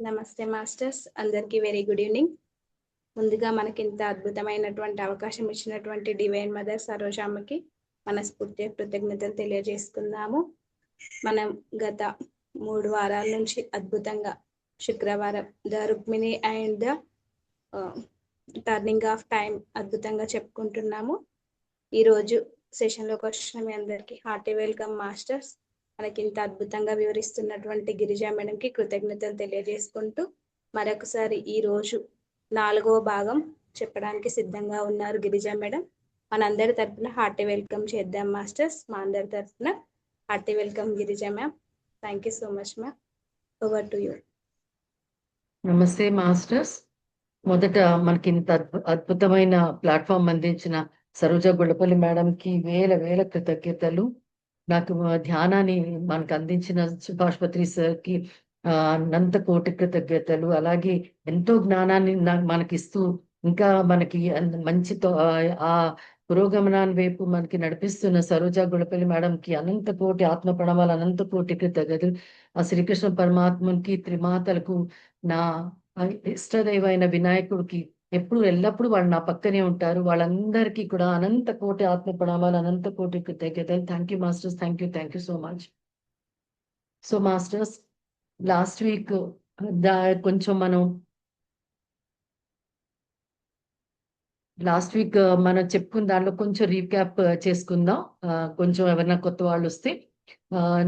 నమస్తే మాస్టర్స్, అందరికీ very good evening. ముందుగా మనకి ఇంత అద్భుతమైనటువంటి అవకాశం ఇచ్చినటువంటి డివైన్ మదర్ సరోజామ్మకి మనస్ఫూర్తిగా కృతజ్ఞతలు తెలియజేసుకుందాము. మనం గత 3 వారాల నుంచి అద్భుతంగా శుక్రవారం the Rukmini and the turning of time అద్భుతంగా చెప్పుకుంటున్నాము. ఈరోజు సెషన్లోకి వచ్చిన మీ అందరికీ హార్టీ వెల్కమ్ మాస్టర్స్. మనకి ఇంత అద్భుతంగా వివరిస్తున్నటువంటి గిరిజా మేడంకి కృతజ్ఞతలు తెలియజేసుకుంటూ మరొకసారి ఈరోజు 4వ భాగం చెప్పడానికి సిద్ధంగా ఉన్నారు గిరిజా మేడం. మనందరి తరఫున హార్టీ వెల్కమ్ చేద్దాం మాస్టర్స్. మా అందరి తరఫున hearty welcome Girija ma'am. Thank you so much ma'am. Over to you. నమస్తే మాస్టర్స్. మొదట మనకి ఇంత అద్భుతమైన ప్లాట్ఫామ్ అందించిన సరోజ గుళ్ళపల్లి మేడంకి వేల వేల కృతజ్ఞతలు. నాకు ధ్యానాన్ని మనకు అందించిన సుభాష్పత్రి సార్కి అనంత కోటి కృతజ్ఞతలు. అలాగే ఎంతో జ్ఞానాన్ని మనకిస్తూ ఇంకా మనకి మంచితో ఆ పురోగమనాన్ని వైపు మనకి నడిపిస్తున్న సరోజ గుళ్ళపల్లి మేడంకి అనంత కోటి ఆత్మ ప్రణామాలు, అనంత కోటి కృతజ్ఞతలు. ఆ శ్రీకృష్ణ పరమాత్మకి, త్రిమాతలకు, నా ఇష్టదైవమైన వినాయకుడికి ఎప్పుడు ఎల్లప్పుడూ వాళ్ళు నా పక్కనే ఉంటారు. వాళ్ళందరికీ కూడా అనంత కోటి ఆత్మ ప్రణామాలు, అనంత కోటి కృతజ్ఞతలు. Thank you masters, thank you so much. So masters, last week కొంచెం మనం చెప్పుకున్న దానిలో కొంచెం రీక్యాప్ చేసుకుందాం. కొంచెం ఎవరైనా కొత్త వాళ్ళు వస్తే,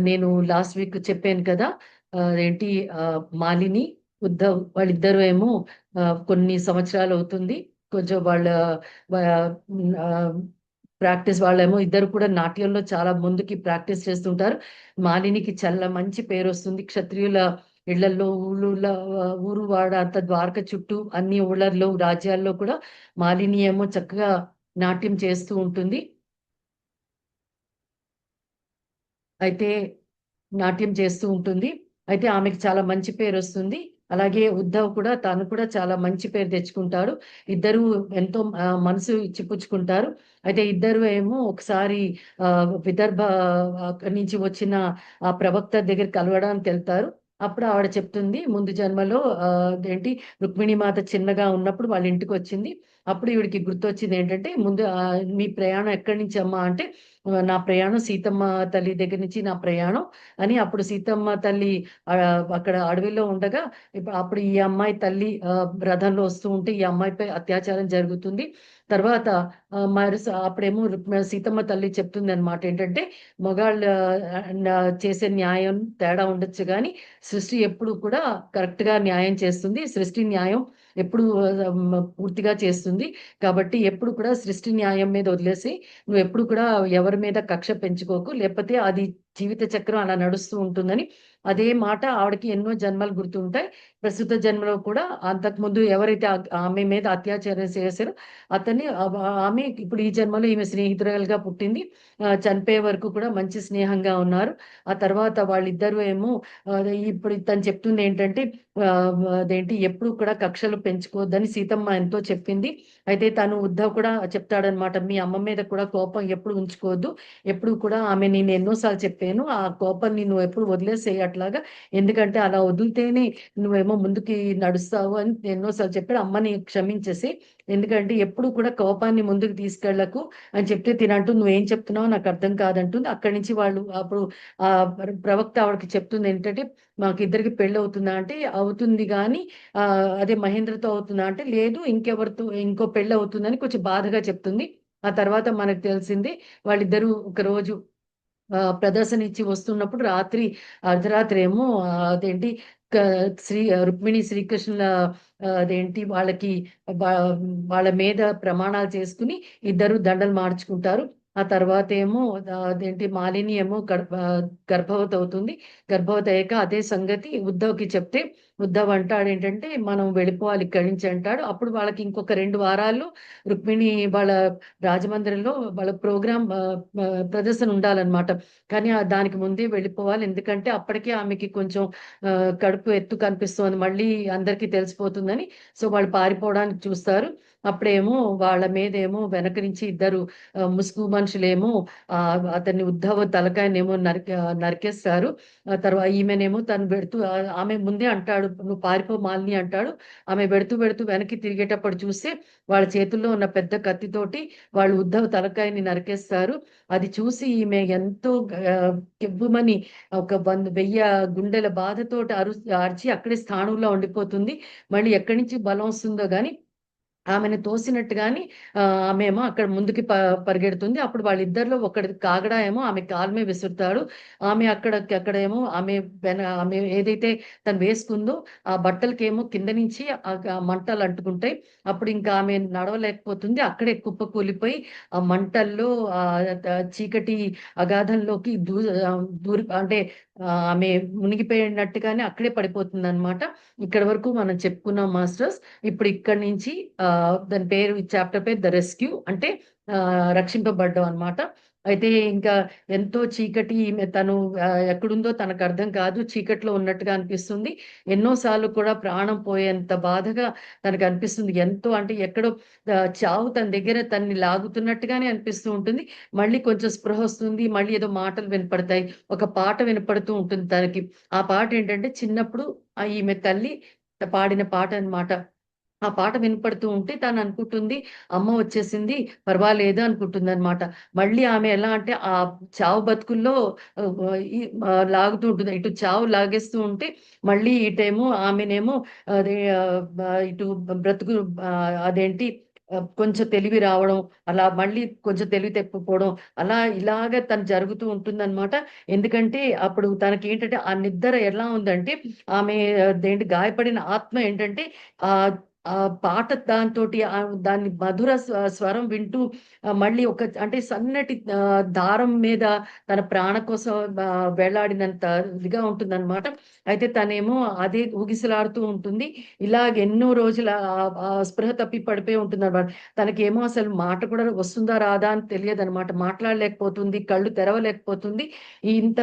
నేను లాస్ట్ వీక్ చెప్పాను కదా, ఏంటి మాలిని, ఉద్ధవ్ వాళ్ళిద్దరు ఏమో కొన్ని సంవత్సరాలు అవుతుంది కొంచెం వాళ్ళ ప్రాక్టీస్, వాళ్ళేమో ఇద్దరు కూడా నాట్యంలో చాలా ముందుకి ప్రాక్టీస్ చేస్తుంటారు. మాలినికి చాలా మంచి పేరు వస్తుంది. క్షత్రియుల ఇళ్లలో, ఊరు వాడ అంత ద్వారక చుట్టూ అన్ని ఊళ్ళల్లో, రాజ్యాల్లో కూడా మాలిని ఏమో చక్కగా నాట్యం చేస్తూ ఉంటుంది. అయితే ఆమెకి చాలా మంచి పేరు వస్తుంది. అలాగే ఉద్ధవ్ కూడా, తను కూడా చాలా మంచి పేరు తెచ్చుకుంటాడు. ఇద్దరు ఎంతో మనసు ఇచ్చిపుచ్చుకుంటారు. అయితే ఇద్దరు ఏమో ఒకసారి విదర్భ నుంచి వచ్చిన ఆ ప్రవక్త దగ్గర కలవడానికి వెళ్తారు. అప్పుడు ఆవిడ చెప్తుంది, ముందు జన్మలో ఏంటి రుక్మిణి మాత చిన్నగా ఉన్నప్పుడు వాళ్ళ ఇంటికి వచ్చింది. అప్పుడు ఈవిడికి గుర్తొచ్చింది ఏంటంటే, ముందు మీ ప్రయాణం ఎక్కడి నుంచి అమ్మా అంటే, నా ప్రయాణం సీతమ్మ తల్లి దగ్గర నుంచి నా ప్రయాణం అని. అప్పుడు సీతమ్మ తల్లి అక్కడ అడవిలో ఉండగా అప్పుడు ఈ అమ్మాయి తల్లి రథంలో వస్తూ ఉంటే ఈ అమ్మాయిపై అత్యాచారం జరుగుతుంది. తర్వాత మరి అప్పుడేమో సీతమ్మ తల్లి చెప్తుంది అనమాట, ఏంటంటే మగాళ్ళ చేసే న్యాయం తేడా ఉండొచ్చు కానీ సృష్టి ఎప్పుడు కూడా కరెక్ట్ గా న్యాయం చేస్తుంది. సృష్టి న్యాయం ఎప్పుడు పూర్తిగా చేస్తుంది. కాబట్టి ఎప్పుడు కూడా సృష్టి న్యాయం మీద వదిలేసి నువ్వు ఎప్పుడు కూడా ఎవరి మీద కక్ష పెంచుకోకు, లేకపోతే అది జీవిత చక్రం అలా నడుస్తూ ఉంటుందని. అదే మాట ఆవిడకి ఎన్నో జన్మలు గుర్తుంటాయి. ప్రస్తుత జన్మలో కూడా అంతకుముందు ఎవరైతే ఆమె మీద అత్యాచారం చేశారో అతన్ని ఆమె ఇప్పుడు ఈ జన్మలో ఈమె స్నేహితురాలుగా పుట్టింది. చనిపోయే వరకు కూడా మంచి స్నేహంగా ఉన్నారు. ఆ తర్వాత వాళ్ళిద్దరూ ఏమో ఇప్పుడు తను చెప్తుంది ఏంటంటే, అదేంటి ఎప్పుడు కూడా కక్షలు పెంచుకోవద్దని సీతమ్మ ఎంతో చెప్పింది. అయితే తను ఉద్ధవ్ కూడా చెప్తాడనమాట, మీ అమ్మ మీద కూడా కోపం ఎప్పుడు ఉంచుకోవద్దు, ఎప్పుడు కూడా ఆమె నేను ఎన్నోసార్లు చెప్పాను ఆ కోపాన్ని నువ్వు ఎప్పుడు వదిలేసేయి అట్లాగా, ఎందుకంటే అలా వదిలితేనే నువ్వేమో ముందుకి నడుస్తావు అని ఎన్నోసార్లు చెప్పాడు. అమ్మని క్షమించేసి, ఎందుకంటే ఎప్పుడు కూడా కోపాన్ని ముందుకు తీసుకెళ్లకు అని చెప్తే తినంటూ నువ్వేం చెప్తున్నావు నాకు అర్థం కాదంటుంది. అక్కడి నుంచి వాళ్ళు అప్పుడు ఆ ప్రవక్త ఆవిడకి చెప్తుంది ఏంటంటే, మాకు ఇద్దరికి పెళ్లి అవుతుందా అంటే అవుతుంది కానీ అదే మహేంద్రతో అవుతుందా అంటే లేదు, ఇంకెవరితో ఇంకో పెళ్లి అవుతుందని కొంచెం బాధగా చెప్తుంది. ఆ తర్వాత మనకు తెలిసింది వాళ్ళిద్దరూ ఒక రోజు ప్రదర్శన ఇచ్చి వస్తున్నప్పుడు అర్ధరాత్రి ఏమో అదేంటి రుక్మిణి శ్రీకృష్ణుల అదేంటి వాళ్ళకి వాళ్ళ మీద ప్రమాణాలు చేసుకుని ఇద్దరు దండలు మార్చుకుంటారు. ఆ తర్వాత ఏమో అదేంటి మాలిని ఏమో గర్భవతి అవుతుంది. గర్భవతి అయ్యాక అదే సంగతి ఉద్ధవ్కి చెప్తే ఉద్ధవ్ అంటాడు ఏంటంటే, మనం వెళ్ళిపోవాలి ఇక్కడి నుంచి అంటాడు. అప్పుడు వాళ్ళకి ఇంకొక 2 వారాల్లో రుక్మిణి వాళ్ళ రాజమందిరంలో వాళ్ళ ప్రోగ్రామ్ ప్రదర్శన ఉండాలన్నమాట. కానీ దానికి ముందే వెళ్ళిపోవాలి, ఎందుకంటే అప్పటికే ఆమెకి కొంచెం కడుపు ఎత్తు కనిపిస్తోంది, మళ్ళీ అందరికీ తెలిసిపోతుందని. సో వాళ్ళు పారిపోవడానికి చూస్తారు. అప్పుడేమో వాళ్ళ మీదేమో వెనక నుంచి ఇద్దరు ముసుగు మనుషులేమో అతన్ని ఉద్ధవ తలకాయనేమో నరికేస్తారు. తర్వాత ఈమెనేమో తను పెడుతూ ఆమె ముందే అంటాడు, నువ్వు పారిపో మాలిని అంటాడు. ఆమె పెడుతూ పెడుతూ వెనక్కి తిరిగేటప్పుడు చూస్తే వాళ్ళ చేతుల్లో ఉన్న పెద్ద కత్తితోటి వాళ్ళు ఉద్ధవ్ తలకాయని నరికేస్తారు. అది చూసి ఈమె ఎంతో కెవ్వుమని ఒక 1000 గుండెల బాధతోటి అరిచి అక్కడే స్థాణువులో ఉండిపోతుంది. మళ్ళీ ఎక్కడి నుంచి బలం వస్తుందో గాని ఆమెను తోసినట్టుగాని ఆమెమో అక్కడ ముందుకి పరిగెడుతుంది. అప్పుడు వాళ్ళిద్దరిలో ఒకడి కాగడా ఏమో ఆమె కాలు మీద విసురుతాడు. ఆమె అక్కడేమో ఆమె ఏదైతే తను వేసుకుందో ఆ బట్టలకేమో కింద నుంచి మంటలు అంటుకుంటాయి. అప్పుడు ఇంకా ఆమె నడవలేకపోతుంది. అక్కడే కుప్పకూలిపోయి ఆ మంటల్లో చీకటి అగాధంలోకి దూరి అంటే ఆమె మునిగిపోయినట్టుగానే అక్కడే పడిపోతుందన్నమాట. ఇక్కడి వరకు మనం చెప్పుకున్నాం మాస్టర్స్. ఇప్పుడు ఇక్కడి నుంచి దాని పేరు, ఈ చాప్టర్ పేరు ద రెస్క్యూ, అంటే రక్షింపబడ్డం అన్నమాట. అయితే ఇంకా ఎంతో చీకటి, తను ఎక్కడుందో తనకు అర్థం కాదు, చీకట్లో ఉన్నట్టుగా అనిపిస్తుంది. ఎన్నోసార్లు కూడా ప్రాణం పోయేంత బాధగా తనకు అనిపిస్తుంది. ఎంతో అంటే ఎక్కడో చావు తన దగ్గర తన్ని లాగుతున్నట్టుగానే అనిపిస్తూ ఉంటుంది. మళ్ళీ కొంచెం స్పృహ వస్తుంది, మళ్ళీ ఏదో మాటలు వినపడతాయి, ఒక పాట వినపడుతూ ఉంటుంది తనకి. ఆ పాట ఏంటంటే చిన్నప్పుడు ఈమె తల్లి పాడిన పాట అన్నమాట. ఆ పాట వినపడుతూ ఉంటే తను అనుకుంటుంది, అమ్మ వచ్చేసింది, పర్వాలేదు అనుకుంటుందన్నమాట. మళ్ళీ ఆమె ఎలా అంటే ఆ చావు బతుకుల్లో ఈ లాగుతూ ఉంటుంది. ఇటు చావు లాగేస్తూ ఉంటే మళ్ళీ ఇటేమో ఆమెనేమో అదే ఇటు బ్రతుకు అదేంటి కొంచెం తెలివి రావడం, అలా మళ్ళీ కొంచెం తెలివి తెప్పకపోవడం, అలా ఇలాగ తను జరుగుతూ ఉంటుందన్నమాట. ఎందుకంటే అప్పుడు తనకేంటంటే ఆ నిద్ర ఎలా ఉందంటే ఆమె అదేంటి గాయపడిన ఆత్మ ఏంటంటే ఆ ఆ పాట దాంతోటి దాన్ని మధుర స్వరం వింటూ మళ్ళీ ఒక అంటే సన్నటి దారం మీద తన ప్రాణ కోసం వేలాడినంత ఇదిగా ఉంటుందన్నమాట. అయితే తనేమో అదే ఊగిసలాడుతూ ఉంటుంది. ఇలాగ ఎన్నో రోజుల స్పృహ తప్పి పడిపోయి ఉంటుందన్నమాట. తనకేమో అసలు మాట కూడా వస్తుందా రాదా అని తెలియదన్నమాట. మాట్లాడలేకపోతుంది, కళ్ళు తెరవలేకపోతుంది. ఇంత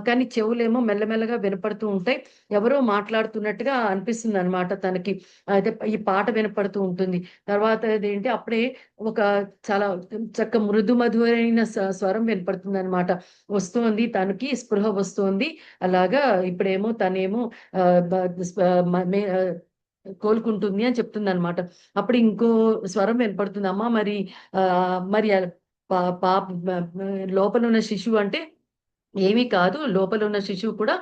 కానీ చెవులేమో మెల్లమెల్లగా వినపడుతూ ఉంటాయి. ఎవరో మాట్లాడుతున్నట్టుగా అనిపిస్తుంది అనమాట తనకి. అయితే ఈ పాట వినపడుతూ ఉంటుంది. తర్వాత అదేంటి అప్పుడే ఒక చాలా మృదు మధురైన స్వరం వినపడుతుందనమాట. వస్తోంది, తనకి స్పృహ వస్తోంది. అలాగా ఇప్పుడేమో తనేమో ఆహ్, బ స్ప మ మే కోలుకుంటుంది అని చెప్తుందనమాట. అప్పుడు ఇంకో స్వరం వినపడుతుంది. అమ్మ మరి మరి పా పాప లోపలున్న శిశువు అంటే ఏమీ కాదు. లోపలున్న శిశువు కూడా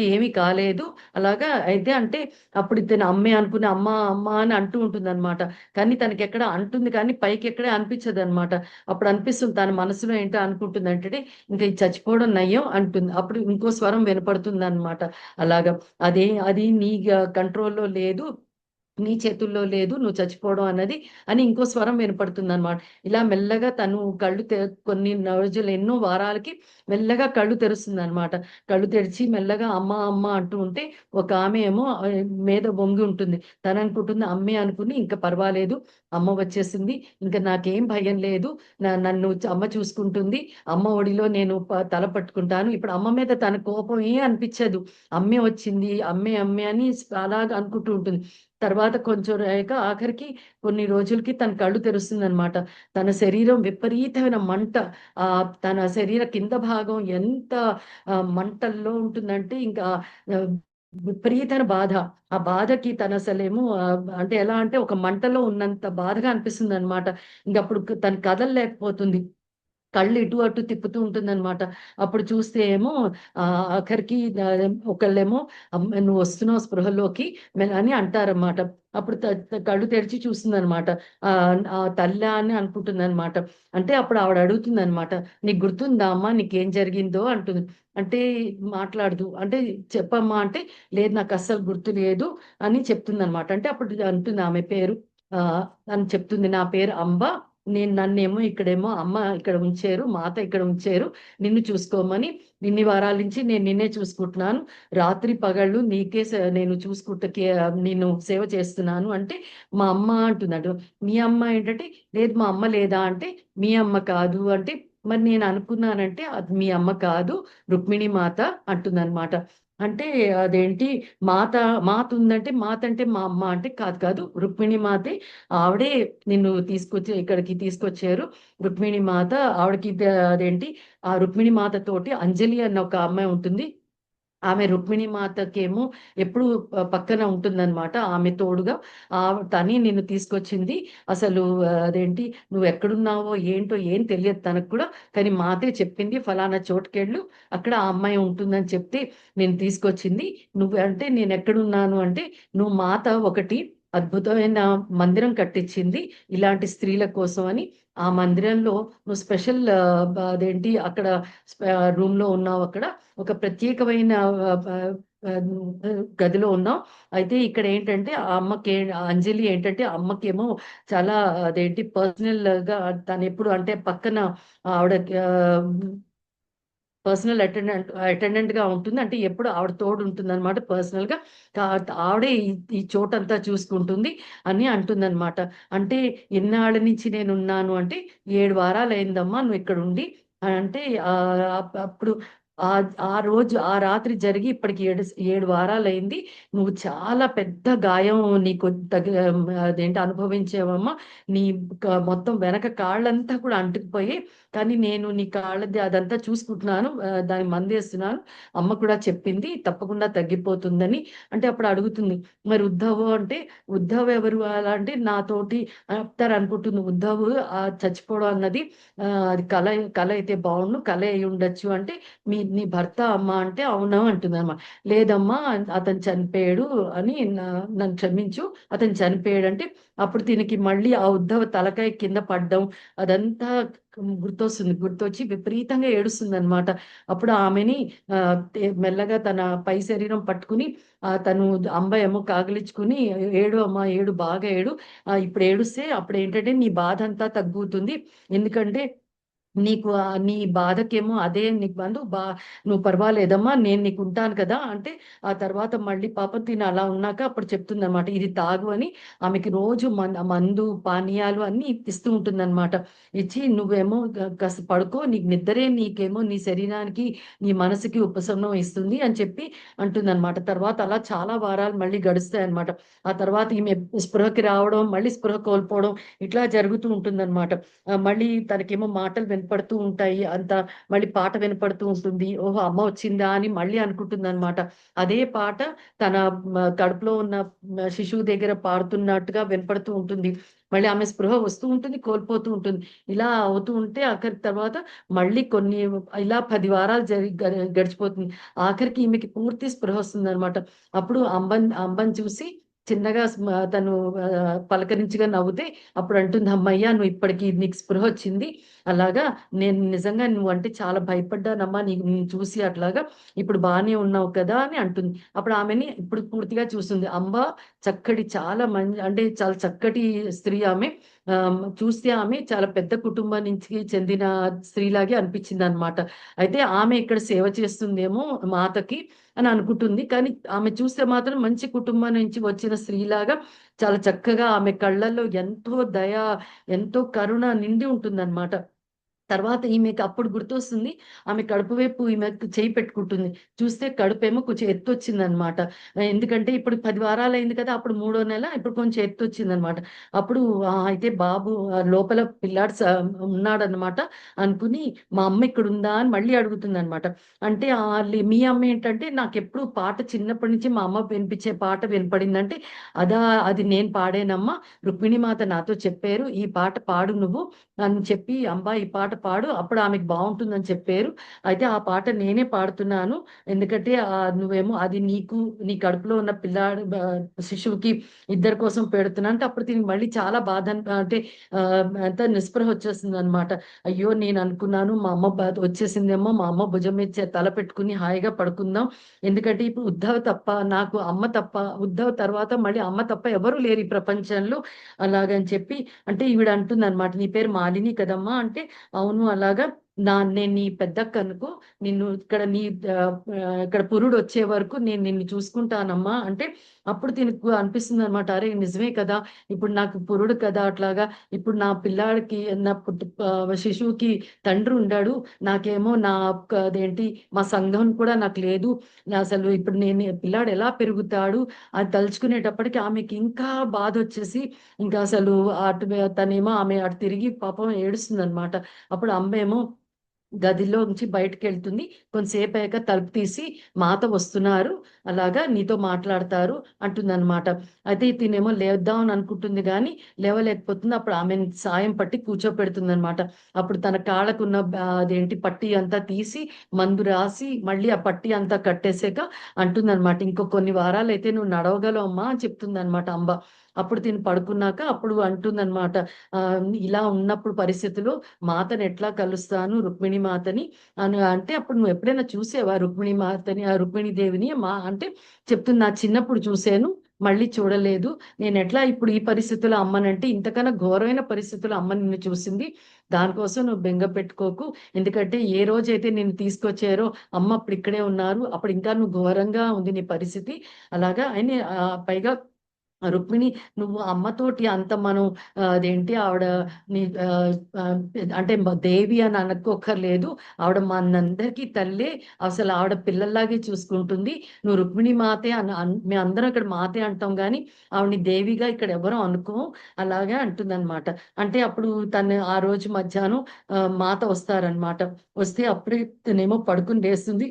ఏమీ కాలేదు. అలాగా అయితే అంటే అప్పుడు ఇతను అమ్మే అనుకుని అమ్మ, అమ్మ అని అంటూ ఉంటుందనమాట. కానీ తనకెక్కడ అంటుంది కానీ పైకెక్కడ అనిపించదనమాట. అప్పుడు అనిపిస్తుంది తన మనసులో ఏంటో అనుకుంటుందంటే ఇంక ఇది చచ్చిపోవడం నయ్యం అంటుంది. అప్పుడు ఇంకో స్వరం వినపడుతుందనమాట. అలాగా అది నీ కంట్రోల్‌లో లేదు, నీ చేతుల్లో లేదు నువ్వు చచ్చిపోవడం అన్నది అని ఇంకో స్వరం వినపడుతుందనమాట. ఇలా మెల్లగా తను కళ్ళు కొన్ని రోజులు ఎన్నో వారాలకి మెల్లగా కళ్ళు తెరుస్తుందనమాట. కళ్ళు తెరిచి మెల్లగా అమ్మ, అమ్మ అంటూ ఉంటే ఒక ఆమె ఏమో మీద వంగి ఉంటుంది. తననుకుంటుంది అమ్మే అనుకుని ఇంక పర్వాలేదు, అమ్మ వచ్చేసింది, ఇంక నాకేం భయం లేదు. నన్ను అమ్మ చూసుకుంటుంది. అమ్మ ఒడిలో నేను తల పట్టుకుంటాను. ఇప్పుడు అమ్మ మీద తన కోపం అనిపిచ్చదు. అమ్మే వచ్చింది, అమ్మే, అమ్మే అని అలాగా అనుకుంటూ ఉంటుంది. తర్వాత కొంచెం అయ్యాక ఆఖరికి కొన్ని రోజులకి తన కళ్ళు తెరుస్తుందనమాట. తన శరీరం విపరీతమైన మంట. తన శరీర కింద భాగం ఎంత మంటల్లో ఉంటుందంటే ఇంకా ఆహ్, విపరీతమైన బాధ. ఆ బాధకి తనసలేమో అంటే ఎలా అంటే ఒక మంటలో ఉన్నంత బాధగా అనిపిస్తుందనమాట. ఇంకప్పుడు తను కదలలేకపోతుంది. కళ్ళు ఇటు అటు తిప్పుతూ ఉంటుందన్నమాట. అప్పుడు చూస్తే ఏమో ఆఖరికి ఒకళ్ళేమో "నువ్వు వస్తున్నావు స్పృహలోకి" అని అంటారన్నమాట. అప్పుడు కళ్ళు తెరిచి చూస్తుందన్నమాట. తల్లా అని అనుకుంటుందన్నమాట. అంటే అప్పుడు ఆవిడ అడుగుతుందన్నమాట, "నీకు గుర్తుందా అమ్మా నీకేం జరిగిందో?" అంటుంది. అంటే మాట్లాడదు. అంటే "చెప్పమ్మా" అంటే, "లేదు నాకస్సలు గుర్తు లేదు" అని చెప్తుందన్నమాట. అంటే అప్పుడు అంటుంది ఆమె పేరు. అని చెప్తుంది, "నా పేరు అంబ. నన్నేమో ఇక్కడేమో అమ్మ ఇక్కడ ఉంచారు. మాత ఇక్కడ ఉంచారు. నిన్ను చూసుకోమని. ఇన్ని వారాల నుంచి నేను నిన్నే చూసుకుంటున్నాను. రాత్రి పగళ్ళు నీకే నేను చూసుకుంటకే నిన్ను సేవ చేస్తున్నాను" అంటే మా అమ్మ అంటుందట. మీ అమ్మ ఏంటంటే, లేదు మా అమ్మ లేదా అంటే, మీ అమ్మ కాదు అంటే, మరి నేను అనుకున్నానంటే అది మీ అమ్మ కాదు రుక్మిణి మాత అంటుందన్నమాట. అంటే అదేంటి మాత మాత ఉందంటే మాత అంటే మా అమ్మ అంటే కాదు కాదు రుక్మిణి మాతే. ఆవిడే నిన్ను తీసుకొచ్చి ఇక్కడికి తీసుకొచ్చారు. రుక్మిణి మాత ఆవిడకి అదేంటి ఆ రుక్మిణి మాత తోటి అంజలి అన్న ఒక అమ్మాయి ఉంటుంది. ఆమె రుక్మిణి మాతకేమో ఎప్పుడు పక్కన ఉంటుందన్నమాట. ఆమె తోడుగా తని నిన్ను తీసుకొచ్చింది. అసలు అదేంటి నువ్వు ఎక్కడున్నావో ఏంటో ఏం తెలియదు తనకు కూడా. కానీ మాతే చెప్పింది ఫలానా చోటుకెళ్ళు, అక్కడ ఆ అమ్మాయి ఉంటుందని చెప్తే నేను తీసుకొచ్చింది. నువ్వు అంటే నేను ఎక్కడున్నాను అంటే నువ్వు మాత ఒకటి అద్భుతమైన మందిరం కట్టించింది ఇలాంటి స్త్రీల కోసం అని. ఆ మందిరంలో నువ్వు స్పెషల్ అదేంటి అక్కడ రూమ్ లో ఉన్నావు. అక్కడ ఒక ప్రత్యేకమైన గదిలో ఉన్నాం. అయితే ఇక్కడ ఏంటంటే ఆ అమ్మకి ఆ అంజలి ఏంటంటే ఆ అమ్మకేమో చాలా అదేంటి పర్సనల్ గా తను ఎప్పుడు అంటే పక్కన ఆవిడ పర్సనల్ అటెండెంట్ గా ఉంటుంది. అంటే ఎప్పుడు ఆవిడ తోడు ఉంటుంది అనమాట పర్సనల్ గా. ఆవిడే ఈ చోటంతా చూసుకుంటుంది అని అంటుందన్నమాట. అంటే ఎన్నాళ్ళ నుంచి నేను ఉన్నాను అంటే 7 వారాలు అయిందమ్మా నువ్వు ఇక్కడ ఉండి అంటే అప్పుడు ఆ ఆ రోజు ఆ రాత్రి జరిగి ఇప్పటికి 7 వారాలు అయింది. నువ్వు చాలా పెద్ద గాయం నీకు అదేంటి అనుభవించేవమ్మా. నీ మొత్తం వెనక కాళ్ళంతా కూడా అంటుకుపోయి, కానీ నేను నీ కాళ్ళది అదంతా చూసుకుంటున్నాను. దానికి మందేస్తున్నాను. అమ్మ కూడా చెప్పింది తప్పకుండా తగ్గిపోతుందని. అంటే అప్పుడు అడుగుతుంది, మరి ఉద్ధవ్ అంటే ఉద్ధవ్ ఎవరు అలా అంటే నాతోటి చెప్తారు అనుకుంటుంది. ఉద్ధవ్ చచ్చిపోవడం అన్నది అది కల కల అయితే బాగుండు, కల అయి ఉండొచ్చు అంటే నీ భర్త అమ్మ అంటే అవునా అంటుంది అమ్మ. లేదమ్మా అతను చనిపోయాడు అని నన్ను క్షమించు, అతను చనిపోయాడు అంటే అప్పుడు దీనికి మళ్ళీ ఆ ఉద్ధవ తలకాయ కింద పడ్డం అదంతా గుర్తొస్తుంది. గుర్తొచ్చి విపరీతంగా ఏడుస్తుంది అనమాట. అప్పుడు ఆమెని మెల్లగా తన పై శరీరం పట్టుకుని తను అంబ ఏమో కాగిలించుకుని ఏడు అమ్మా ఏడు బాగా ఏడు, ఇప్పుడు ఏడుస్తే అప్పుడు ఏంటంటే నీ బాధ అంతా తగ్గుతుంది. ఎందుకంటే నీకు నీ బాధకేమో అదే నీకు నువ్వు పర్వాలేదమ్మా నేను నీకు ఉంటాను కదా అంటే ఆ తర్వాత మళ్ళీ పాపం తిని అలా ఉన్నాక అప్పుడు చెప్తుంది అనమాట ఇది తాగు అని. ఆమెకి రోజు మందు పానీయాలు అన్ని ఇస్తూ ఉంటుందన్నమాట. ఇచ్చి నువ్వేమో కాస్త పడుకో, నీకు నిద్రే నీకేమో నీ శరీరానికి నీ మనసుకి ఉపశమనం ఇస్తుంది అని చెప్పి అంటుందన్నమాట. తర్వాత అలా చాలా వారాలు మళ్ళీ గడుస్తాయి అనమాట. ఆ తర్వాత ఈమె స్పృహకి రావడం మళ్ళీ స్పృహ కోల్పోవడం ఇట్లా జరుగుతూ ఉంటుందన్నమాట. మళ్ళీ తనకేమో మాటలు వినపడుతూ ఉంటాయి. మళ్ళీ పాట వినపడుతూ ఉంటుంది. ఓహో అమ్మ వచ్చిందా అని మళ్ళీ అనుకుంటుంది అనమాట. అదే పాట తన కడుపులో ఉన్న శిశువు దగ్గర పాడుతున్నట్టుగా వినపడుతూ ఉంటుంది. మళ్ళీ ఆమె స్పృహ వస్తూ ఉంటుంది, కోల్పోతూ ఉంటుంది. ఇలా అవుతూ ఉంటే ఆఖరి తర్వాత మళ్ళీ కొన్ని ఇలా 10 వారాలు గడిచిపోతుంది. ఆఖరికి ఈమెకి పూర్తి స్పృహ వస్తుంది అనమాట. అప్పుడు అంబని చూసి చిన్నగా తను పలకరించిగా నవ్వుతే అప్పుడు అంటుంది, అమ్మయ్యా నువ్వు ఇప్పటికి నీకు స్పృహ వచ్చింది. అలాగా నేను నిజంగా నువ్వు అంటే చాలా భయపడ్డానమ్మా నేను చూసి అట్లాగా. ఇప్పుడు బాగానే ఉన్నావు కదా అని అంటుంది. అప్పుడు ఆమెని ఇప్పుడు పూర్తిగా చూస్తుంది. అంబ చక్కటి చాలా మంచి అంటే చాలా చక్కటి స్త్రీ ఆమె. చూస్తే ఆమె చాలా పెద్ద కుటుంబం నుంచి చెందిన స్త్రీలాగే అనిపించింది అనమాట. అయితే ఆమె ఇక్కడ సేవ చేస్తుందేమో మాతకి అని అనుకుంటుంది. కానీ ఆమె చూస్తే మాత్రం మంచి కుటుంబం నుంచి వచ్చిన స్త్రీలాగా చాలా చక్కగా ఆమె కళ్ళల్లో ఎంతో దయ, ఎంతో కరుణ నిండి ఉంటుందన్నమాట. తర్వాత ఈమెకి అప్పుడు గుర్తొస్తుంది. ఆమె కడుపు వైపు ఈమె చేయి పెట్టుకుంటుంది. చూస్తే కడుపేమో కొంచెం ఎత్తొచ్చిందనమాట. ఎందుకంటే ఇప్పుడు 10 వారాలు అయింది కదా! అప్పుడు మూడో నెల ఇప్పుడు కొంచెం ఎత్తొచ్చిందనమాట. అప్పుడు అయితే బాబు లోపల పిల్లాడు ఉన్నాడనమాట అనుకుని మా అమ్మ ఇక్కడుందా అని మళ్ళీ అడుగుతుందనమాట. అంటే మీ అమ్మ ఏంటంటే నాకెప్పుడు పాట చిన్నప్పటి నుంచి మా అమ్మ వినిపించే పాట వినపడిందంటే అది నేను పాడానమ్మా. రుక్మిణి మాత నాతో చెప్పారు ఈ పాట పాడు నువ్వు అని చెప్పి, అంబా ఈ పాట పాడు అప్పుడు ఆమెకు బాగుంటుందని చెప్పారు. అయితే ఆ పాట నేనే పాడుతున్నాను. ఎందుకంటే నువ్వేమో అది నీకు నీ కడుపులో ఉన్న శిశువుకి ఇద్దరి కోసం పెడుతున్నా అంటే అప్పుడు దీనికి మళ్ళీ చాలా బాధ అంటే అంత నిస్పృహ వచ్చేస్తుంది అనమాట. అయ్యో నేను అనుకున్నాను మా అమ్మ వచ్చేసిందేమో, మా అమ్మ భుజం మీద తల పెట్టుకుని హాయిగా పడుకుందాం. ఎందుకంటే ఇప్పుడు ఉద్ధవ్ తప్ప నాకు అమ్మ తప్ప, ఉద్ధవ్ తర్వాత మళ్ళీ అమ్మ తప్ప ఎవరు లేరు ఈ ప్రపంచంలో అలాగని చెప్పి. అంటే ఈవిడ అంటుంది అనమాట నీ పేరు మాలిని కదమ్మా అంటే అవును అలాగా నేను నీ పెద్దక్కనుకో, నిన్ను ఇక్కడ ఇక్కడ పురుడు వచ్చే వరకు నేను నిన్ను చూసుకుంటానమ్మా అంటే, అప్పుడు తినకు అనిపిస్తుంది అనమాట. అరే నిజమే కదా, ఇప్పుడు నాకు పురుడు కదా అట్లాగా, ఇప్పుడు నా పిల్లాడికి శిశువుకి తండ్రి ఉండాడు, నాకేమో అదేంటి మా సంఘం కూడా నాకు లేదు, అసలు ఇప్పుడు నేను పిల్లాడు ఎలా పెరుగుతాడు అది తలుచుకునేటప్పటికి ఆమెకి ఇంకా బాధ వచ్చేసి, ఇంకా అసలు అటు తనేమో ఆమె అటు తిరిగి పాపం ఏడుస్తుంది అనమాట. అప్పుడు అమ్మేమో గదిలో నుంచి బయటకు వెళ్తుంది. కొంతసేపు అయ్యాక తలుపు తీసి మాత వస్తున్నారు, అలాగా నీతో మాట్లాడతారు అంటుందన్నమాట. అయితే తినేమో లేద్దాం అని అనుకుంటుంది కానీ లేవలేకపోతుంది. అప్పుడు ఆమెను సాయం పట్టి కూర్చోపెడుతుంది అనమాట. అప్పుడు తన కాళ్ళకున్న అదేంటి పట్టి అంతా తీసి మందు రాసి మళ్ళీ ఆ పట్టి అంతా కట్టేసాక అంటుందన్నమాట, ఇంకో కొన్ని వారాలు అయితే నువ్వు నడవగలవమ్మా అని చెప్తుంది అనమాట అంబ. అప్పుడు తిని పడుకున్నాక అప్పుడు అంటుందన్నమాట, ఇలా ఉన్నప్పుడు పరిస్థితులు మాతను ఎట్లా కలుస్తాను రుక్మిణి మాతని అని అంటే, అప్పుడు నువ్వు ఎప్పుడైనా చూసావా రుక్మిణి మాతని, ఆ రుక్మిణి దేవిని అంటే చెప్తుంది, నా చిన్నప్పుడు చూశాను, మళ్ళీ చూడలేదు. నేను ఎట్లా ఇప్పుడు ఈ పరిస్థితుల్లో అమ్మనంటే, ఇంతకన్నా ఘోరమైన పరిస్థితుల్లో అమ్మ నిన్ను చూసింది, దానికోసం నువ్వు బెంగ పెట్టుకోకు. ఎందుకంటే ఏ రోజైతే నిన్ను తీసుకొచ్చారో అమ్మ అప్పుడు ఇక్కడే ఉన్నారు, అప్పుడు ఇంకా నువ్వు ఘోరంగా ఉంది నీ పరిస్థితి. అలాగా ఆయన పైగా రుక్మిణి, నువ్వు అమ్మతోటి అంత మనం అదేంటి ఆవిడ నీ అంటే దేవి అని అనుకోకర్లేదు, ఆవిడ మనందరికీ తల్లే, అసలు ఆవిడ పిల్లల్లాగే చూసుకుంటుంది. నువ్వు రుక్మిణి మాతే మేము అందరం ఇక్కడ మాతే అంటాం కానీ ఆవిడని దేవిగా ఇక్కడ ఎవరో అనుకో, అలాగే అంటుందన్నమాట. అంటే అప్పుడు తను ఆ రోజు మధ్యాహ్నం మాత వస్తారనమాట. వస్తే అప్పుడే తనేమో పడుకుని లేస్తుంది.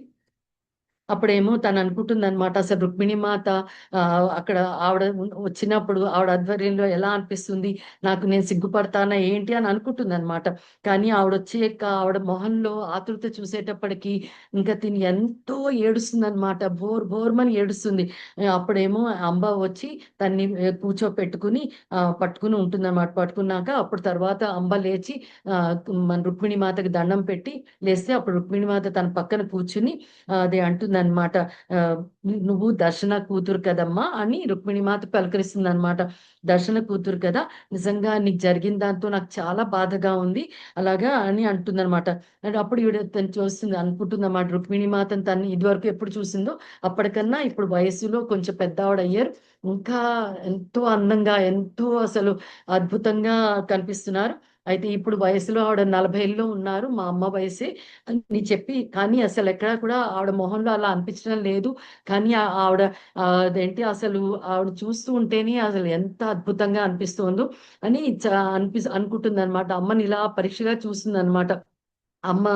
అప్పుడేమో తను అనుకుంటుంది అనమాట, అసలు రుక్మిణి మాత అక్కడ ఆవిడ వచ్చినప్పుడు ఆవిడ ఆధ్వర్యంలో ఎలా అనిపిస్తుంది, నాకు నేను సిగ్గుపడతానా ఏంటి అని అనుకుంటుంది అనమాట. కానీ ఆవిడ వచ్చాక ఆవిడ మొహంలో ఆతృత చూసేటప్పటికి ఇంకా తిని ఎంతో ఏడుస్తుంది అనమాట, బోర్మని ఏడుస్తుంది. అప్పుడేమో అంబ వచ్చి తన్ని కూర్చోపెట్టుకుని పట్టుకుని ఉంటుంది అనమాట. పట్టుకున్నాక అప్పుడు తర్వాత అంబ లేచి మన రుక్మిణి మాతకి దండం పెట్టి లేస్తే అప్పుడు రుక్మిణి మాత తన పక్కన కూర్చుని అదే అంటుందన్నమాట, నువ్వు దర్శన కూతురు కదమ్మా అని రుక్మిణి మాత పలకరిస్తుంది అనమాట. దర్శన కూతురు కదా, నిజంగా నీకు జరిగిన దాంతో నాకు చాలా బాధగా ఉంది అలాగా అని అంటుందన్నమాట. అంటే అప్పుడు ఈవిడ తను చూస్తుంది అనుకుంటుంది అన్నమాట, రుక్మిణి మాతను తను ఇదివరకు ఎప్పుడు చూసిందో అప్పటికన్నా ఇప్పుడు వయసులో కొంచెం పెద్దవాడు అయ్యారు, ఇంకా ఎంతో అందంగా ఎంతో అసలు అద్భుతంగా కనిపిస్తున్నారు. అయితే ఇప్పుడు వయసులో ఆవిడ 40లో ఉన్నారు, మా అమ్మ వయసే అని చెప్పి, కానీ అసలు ఎక్కడా కూడా ఆవిడ మొహంలో అలా అనిపించడం లేదు. కానీ ఆవిడ అదేంటి అసలు ఆవిడ చూస్తూ ఉంటేనే అసలు ఎంత అద్భుతంగా అనిపిస్తుందో అని అనుకుంటుంది అనమాట. అమ్మని ఇలా పరీక్షగా చూస్తుంది అనమాట. అమ్మ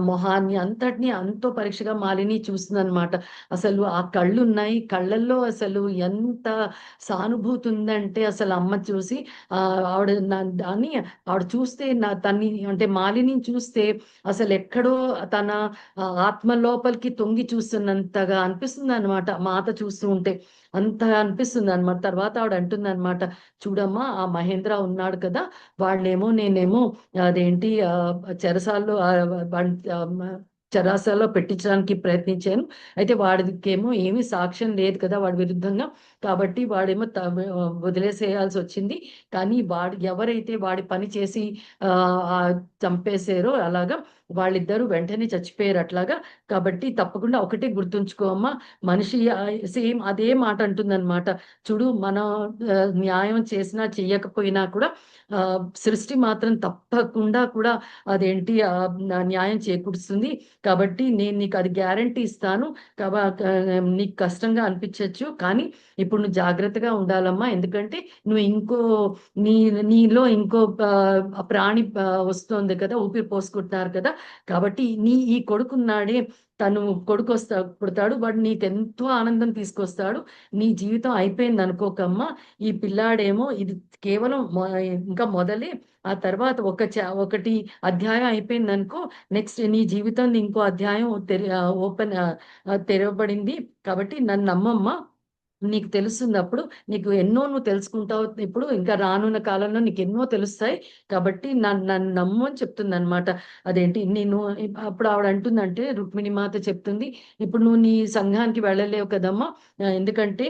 మొహాన్ని అంతటిని అంతో పరీక్షగా మాలిని చూస్తుందనమాట. అసలు ఆ కళ్ళున్నాయి, కళ్ళల్లో అసలు ఎంత సానుభూతి ఉందంటే అసలు అమ్మ చూసి ఆవిడ దాన్ని ఆవిడ చూస్తే తన్ని అంటే మాలిని చూస్తే అసలు ఎక్కడో తన ఆత్మ లోపలికి తొంగి చూస్తున్నంతగా అనిపిస్తుంది అనమాట. మాత చూస్తూ ఉంటే అంత అనిపిస్తుంది అనమాట. తర్వాత ఆవిడ అంటుంది అనమాట, చూడమ్మా ఆ మహేంద్ర ఉన్నాడు కదా, వాళ్ళేమో నేనేమో అదేంటి చెరసాల్లో చెరాసాల్లో పెట్టించడానికి ప్రయత్నించాను. అయితే వాడికేమో ఏమీ సాక్ష్యం లేదు కదా వాడి విరుద్ధంగా, కాబట్టి వాడేమో వదిలేసేయాల్సి వచ్చింది. కానీ ఎవరైతే వాడి పని చేసి చంపేశారో అలాగా వాళ్ళిద్దరూ వెంటనే చచ్చిపోయారు అట్లాగా. కాబట్టి తప్పకుండా ఒకటే గుర్తుంచుకో అమ్మా, మనిషి సేమ్ అదే మాట అంటుందన్నమాట. చూడు మనం న్యాయం చేసినా చెయ్యకపోయినా కూడా సృష్టి మాత్రం తప్పకుండా కూడా అదేంటి న్యాయం చేకూరుస్తుంది. కాబట్టి నేను నీకు అది గ్యారంటీ ఇస్తాను. నీకు కష్టంగా అనిపించవచ్చు, కానీ ఇప్పుడు నువ్వు జాగ్రత్తగా ఉండాలమ్మా, ఎందుకంటే నువ్వు నీలో ఇంకో ప్రాణి వస్తుంది కదా, ఊపిరి పోసుకుంటున్నారు కదా, కాబట్టి ఈ కొడుకున్నాడే, తను కొడుకు పుడతాడు, వాడు నీకెంతో ఆనందం తీసుకొస్తాడు, నీ జీవితం అయిపోయింది అనుకోకమ్మా, ఈ పిల్లాడేమో ఇది కేవలం ఇంకా మొదలే, ఆ తర్వాత ఒకటి అధ్యాయం అయిపోయింది అనుకో, నెక్స్ట్ నీ జీవితం ఇంకో అధ్యాయం తెరవబడింది, కాబట్టి నన్ను నమ్మమ్మా, నీకు తెలుస్తుంది అప్పుడు. నీకు ఎన్నో నువ్వు తెలుసుకుంటావు. ఇప్పుడు ఇంకా రానున్న కాలంలో నీకు ఎన్నో తెలుస్తాయి. కాబట్టి నన్ను నమ్ము అని చెప్తుందనమాట. అదేంటి నేను అప్పుడు ఆవిడ అంటుందంటే రుక్మిణి మాత చెప్తుంది, "ఇప్పుడు నువ్వు నీ సంఘానికి వెళ్ళలేవు కదమ్మా! ఎందుకంటే